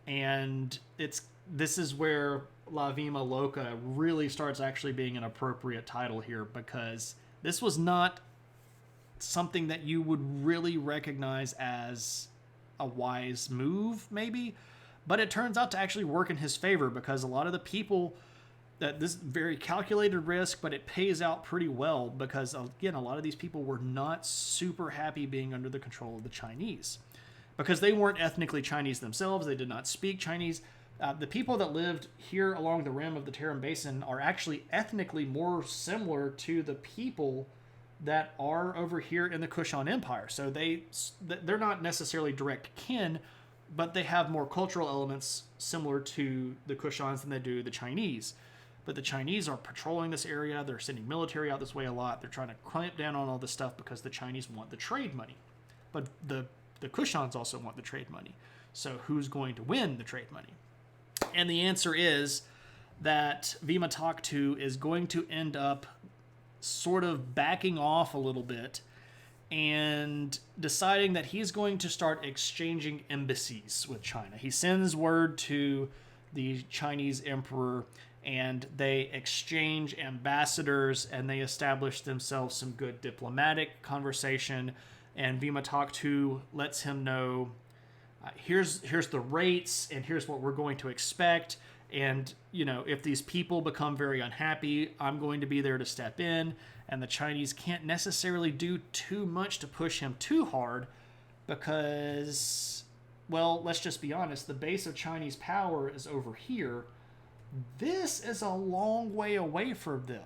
And this is where La Vima Loca really starts actually being an appropriate title here, because this was not something that you would really recognize as a wise move, maybe, but it turns out to actually work in his favor, because a lot of the people, that this very calculated risk, but it pays out pretty well, because again, a lot of these people were not super happy being under the control of the Chinese, because they weren't ethnically Chinese themselves. They did not speak Chinese. The people that lived here along the rim of the Tarim Basin are actually ethnically more similar to the people that are over here in the Kushan Empire. So they're not necessarily direct kin, but they have more cultural elements similar to the Kushans than they do the Chinese. But the Chinese are patrolling this area. They're sending military out this way a lot. They're trying to clamp down on all this stuff because the Chinese want the trade money. But the Kushans also want the trade money. So who's going to win the trade money? And the answer is that Vima Takhtu is going to end up sort of backing off a little bit and deciding that he's going to start exchanging embassies with China. He sends word to the Chinese emperor, and they exchange ambassadors, and they establish themselves some good diplomatic conversation. And Vima Takhtu lets him know, here's the rates, and here's what we're going to expect. And, you know, if these people become very unhappy, I'm going to be there to step in. And the Chinese can't necessarily do too much to push him too hard because, well, let's just be honest, the base of Chinese power is over here. This is a long way away from them.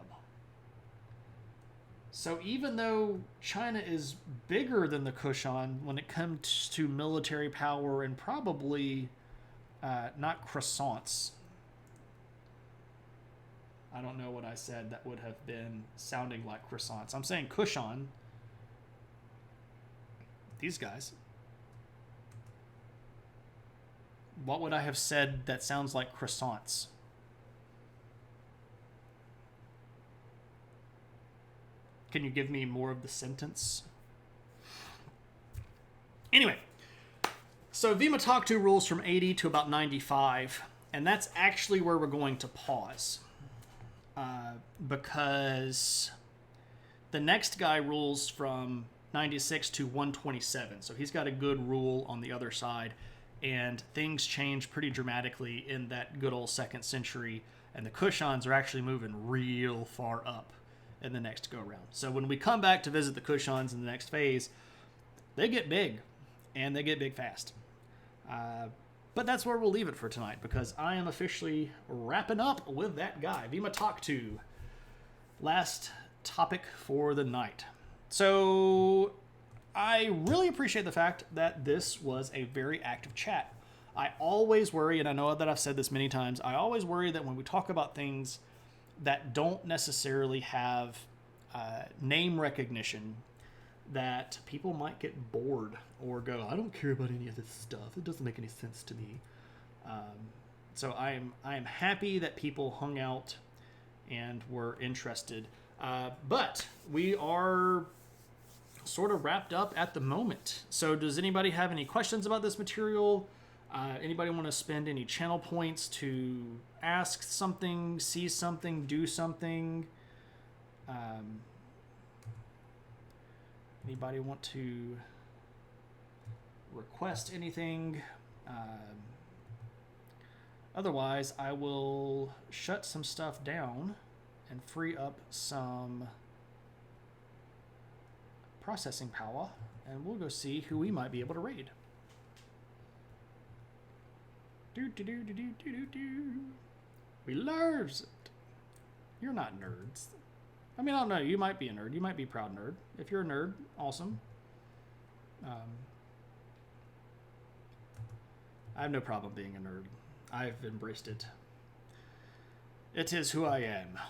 So even though China is bigger than the Kushan when it comes to military power and probably not croissants. I don't know what I said that would have been sounding like croissants. I'm saying Kushan. These guys. What would I have said that sounds like croissants? Can you give me more of the sentence? Anyway, so Vima Takhtu rules from 80 to about 95, and that's actually where we're going to pause. Because the next guy rules from 96 to 127, so he's got a good rule on the other side, and things change pretty dramatically in that good old 2nd century, and the Kushans are actually moving real far up in the next go-round. So when we come back to visit the Kushans in the next phase, they get big, and they get big fast. But that's where we'll leave it for tonight, because I am officially wrapping up with that guy, Vima Takhtu. Last topic for the night. So I really appreciate the fact that this was a very active chat. I always worry, and I know that I've said this many times, I always worry that when we talk about things that don't necessarily have name recognition, that people might get bored or go, I don't care about any of this stuff. It doesn't make any sense to me. So I am happy that people hung out and were interested. But we are sort of wrapped up at the moment. So does anybody have any questions about this material? Anybody want to spend any channel points to ask something, see something, do something? Anybody want to request anything? Otherwise, I will shut some stuff down and free up some processing power, and we'll go see who we might be able to raid. We loves it. You're not nerds. I mean, I don't know. You might be a nerd. You might be a proud nerd. If you're a nerd, awesome. I have no problem being a nerd. I've embraced it. It is who I am.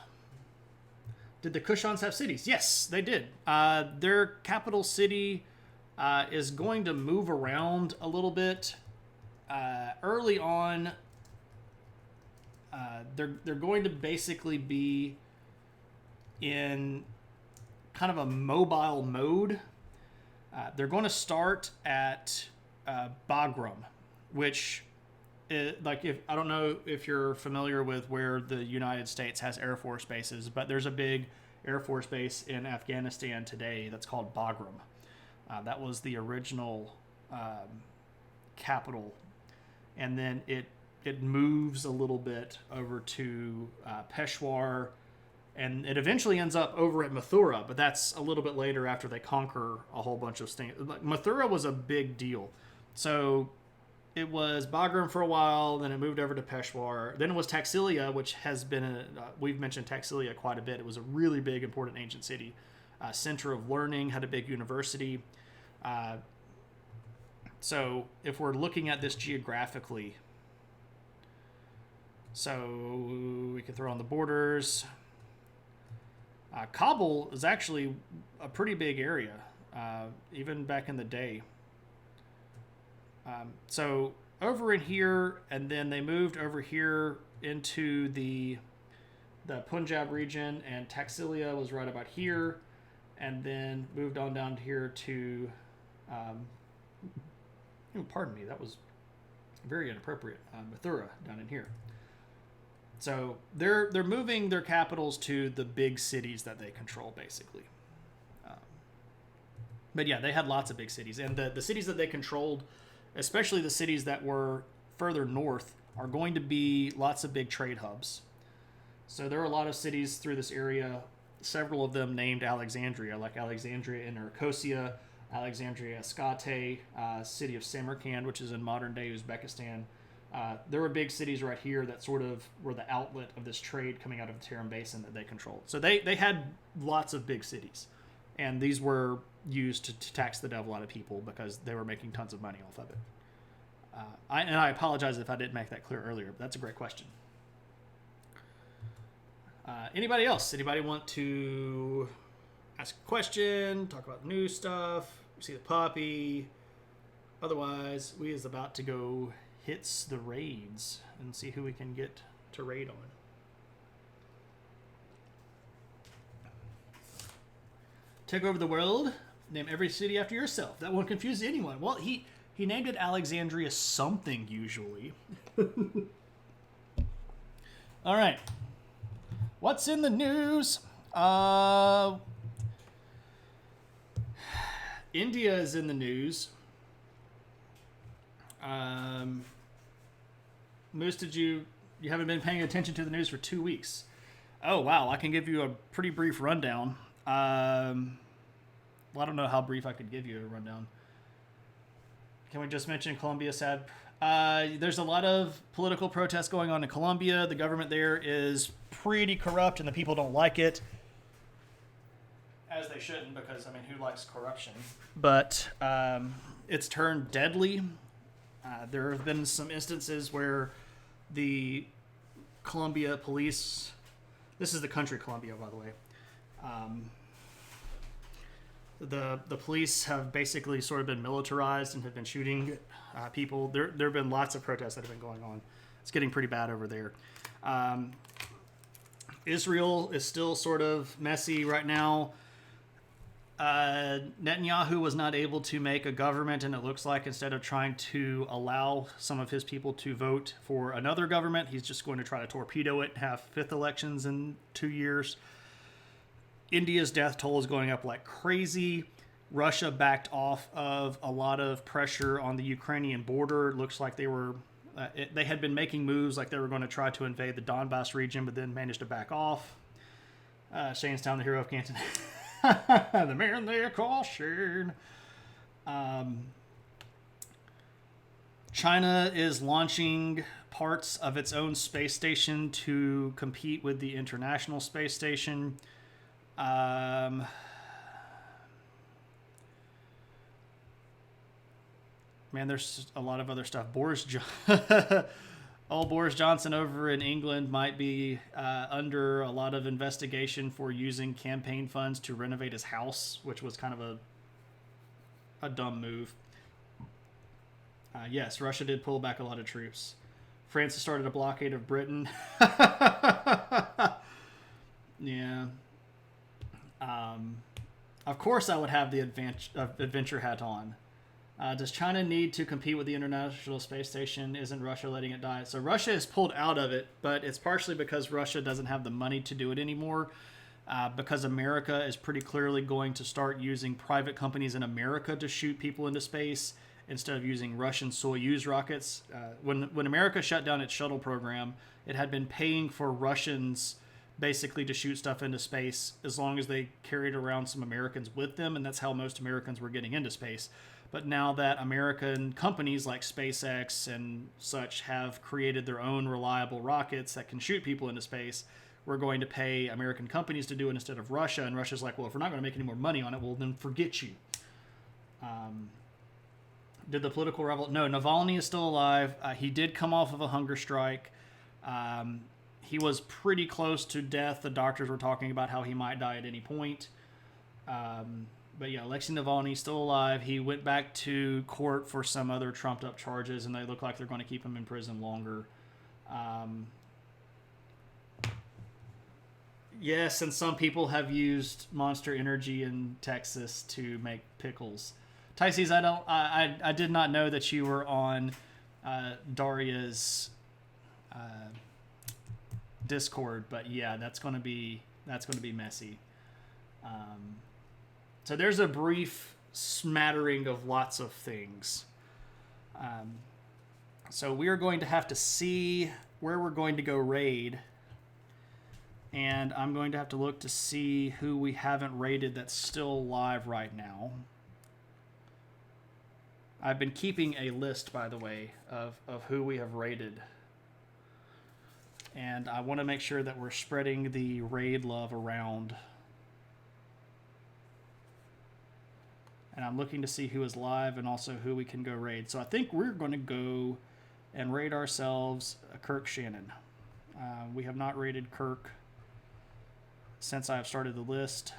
Did the Kushans have cities? Yes, they did. Their capital city is going to move around a little bit. Early on, they're going to basically be in kind of a mobile mode. They're going to start at Bagram, which is, like, if I don't know if you're familiar with where the United States has Air Force bases, but there's a big Air Force base in Afghanistan today that's called Bagram. That was the original capital, and then it moves a little bit over to Peshawar, and it eventually ends up over at Mathura, but that's a little bit later after they conquer a whole bunch of things. Mathura was a big deal. So it was Bagram for a while, then it moved over to Peshawar. Then it was Taxilia, which has been, we've mentioned Taxilia quite a bit. It was a really big, important ancient city. Center of learning, had a big university. So if we're looking at this geographically, so we could throw on the borders. Kabul is actually a pretty big area, even back in the day. So over in here, and then they moved over here into the Punjab region, and Taxilia was right about here, and then moved on down here to, pardon me, that was very inappropriate, Mathura down in here. So they're moving their capitals to the big cities that they control, basically. But yeah, they had lots of big cities, and the cities that they controlled, especially the cities that were further north, are going to be lots of big trade hubs. So there are a lot of cities through this area, several of them named Alexandria, like Alexandria in Nicosia, Alexandria Ascate, city of Samarkand, which is in modern-day Uzbekistan. There were big cities right here that sort of were the outlet of this trade coming out of the Tarim Basin that they controlled. So they had lots of big cities, and these were used to tax the devil out of people because they were making tons of money off of it. I apologize if I didn't make that clear earlier, but that's a great question. Anybody else? Anybody want to ask a question, talk about new stuff, see the puppy? Otherwise, we is about to go hits the raids and see who we can get to raid on. Take over the world. Name every city after yourself. That won't confuse anyone. Well, he named it Alexandria something, usually. All right. What's in the news? India is in the news. Moose, you haven't been paying attention to the news for 2 weeks. Oh, wow. I can give you a pretty brief rundown. Well, I don't know how brief I could give you a rundown. Can we just mention Colombia sad? There's a lot of political protests going on in Colombia. The government there is pretty corrupt, and the people don't like it. As they shouldn't, because, I mean, who likes corruption? But it's turned deadly. There have been some instances where the Colombia police, this is the country Colombia, by the way, the police have basically sort of been militarized and have been shooting people. There have been lots of protests that have been going on. It's getting pretty bad over there. Israel is still sort of messy right now. Netanyahu was not able to make a government, and it looks like instead of trying to allow some of his people to vote for another government, he's just going to try to torpedo it, have fifth elections in 2 years. India's death toll is going up like crazy. Russia backed off of a lot of pressure on the Ukrainian border. It looks like they had been making moves like they were going to try to invade the Donbass region, but then managed to back off. Shane's Town, the hero of Canton. The man they call Shane. China is launching parts of its own space station to compete with the International Space Station. Man, there's a lot of other stuff. Old Boris Johnson over in England might be under a lot of investigation for using campaign funds to renovate his house, which was kind of a dumb move. Yes, Russia did pull back a lot of troops. France has started a blockade of Britain. Yeah. Of course I would have the adventure hat on. Does China need to compete with the International Space Station? Isn't Russia letting it die? So Russia has pulled out of it, but it's partially because Russia doesn't have the money to do it anymore. Because America is pretty clearly going to start using private companies in America to shoot people into space instead of using Russian Soyuz rockets. When America shut down its shuttle program, it had been paying for Russians basically to shoot stuff into space as long as they carried around some Americans with them, and that's how most Americans were getting into space. But now that American companies like SpaceX and such have created their own reliable rockets that can shoot people into space, we're going to pay American companies to do it instead of Russia. And Russia's like, well, if we're not going to make any more money on it, well, then forget you. Did the political rebel... No, Navalny is still alive. He did come off of a hunger strike. He was pretty close to death. The doctors were talking about how he might die at any point. But yeah, Alexei Navalny still alive. He went back to court for some other trumped up charges, and they look like they're going to keep him in prison longer. Yes, and some people have used Monster Energy in Texas to make pickles. Tyces, I did not know that you were on Daria's Discord, but yeah, that's going to be messy. So there's a brief smattering of lots of things. So we are going to have to see where we're going to go raid. And I'm going to have to look to see who we haven't raided that's still live right now. I've been keeping a list, by the way, of who we have raided. And I want to make sure that we're spreading the raid love around. And I'm looking to see who is live and also who we can go raid. So I think we're going to go and raid ourselves Kirk Shannon. We have not raided Kirk since I've started the list.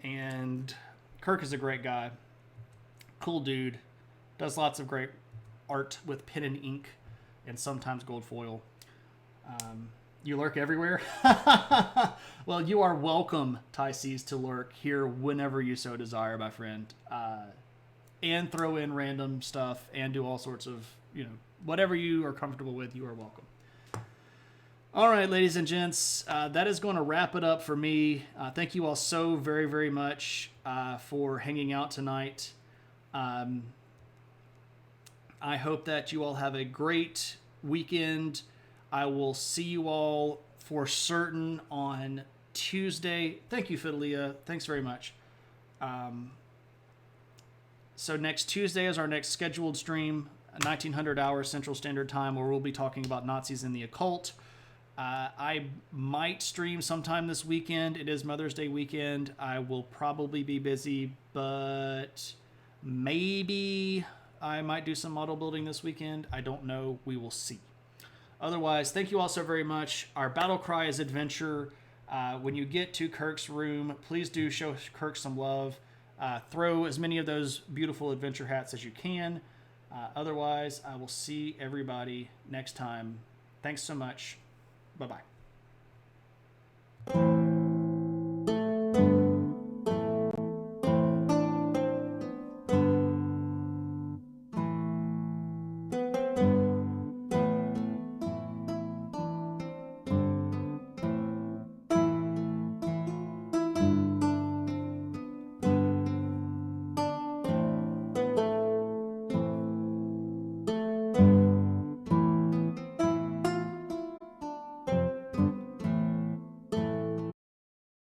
And Kirk is a great guy. Cool dude. Does lots of great art with pen and ink and sometimes gold foil. You lurk everywhere? Well, you are welcome, Tyces, to lurk here whenever you so desire, my friend. And throw in random stuff and do all sorts of, whatever you are comfortable with, you are welcome. All right, ladies and gents, that is going to wrap it up for me. Thank you all so very, very much for hanging out tonight. I hope that you all have a great weekend. I will see you all for certain on Tuesday. Thank you, Fidelia. Thanks very much. So next Tuesday is our next scheduled stream, 1900 hours Central Standard Time, where we'll be talking about Nazis in the occult. I might stream sometime this weekend. It is Mother's Day weekend. I will probably be busy, but maybe I might do some model building this weekend. I don't know. We will see. Otherwise, thank you all so very much. Our battle cry is adventure. When you get to Kirk's room, please do show Kirk some love. Throw as many of those beautiful adventure hats as you can. Otherwise, I will see everybody next time. Thanks so much. Bye-bye.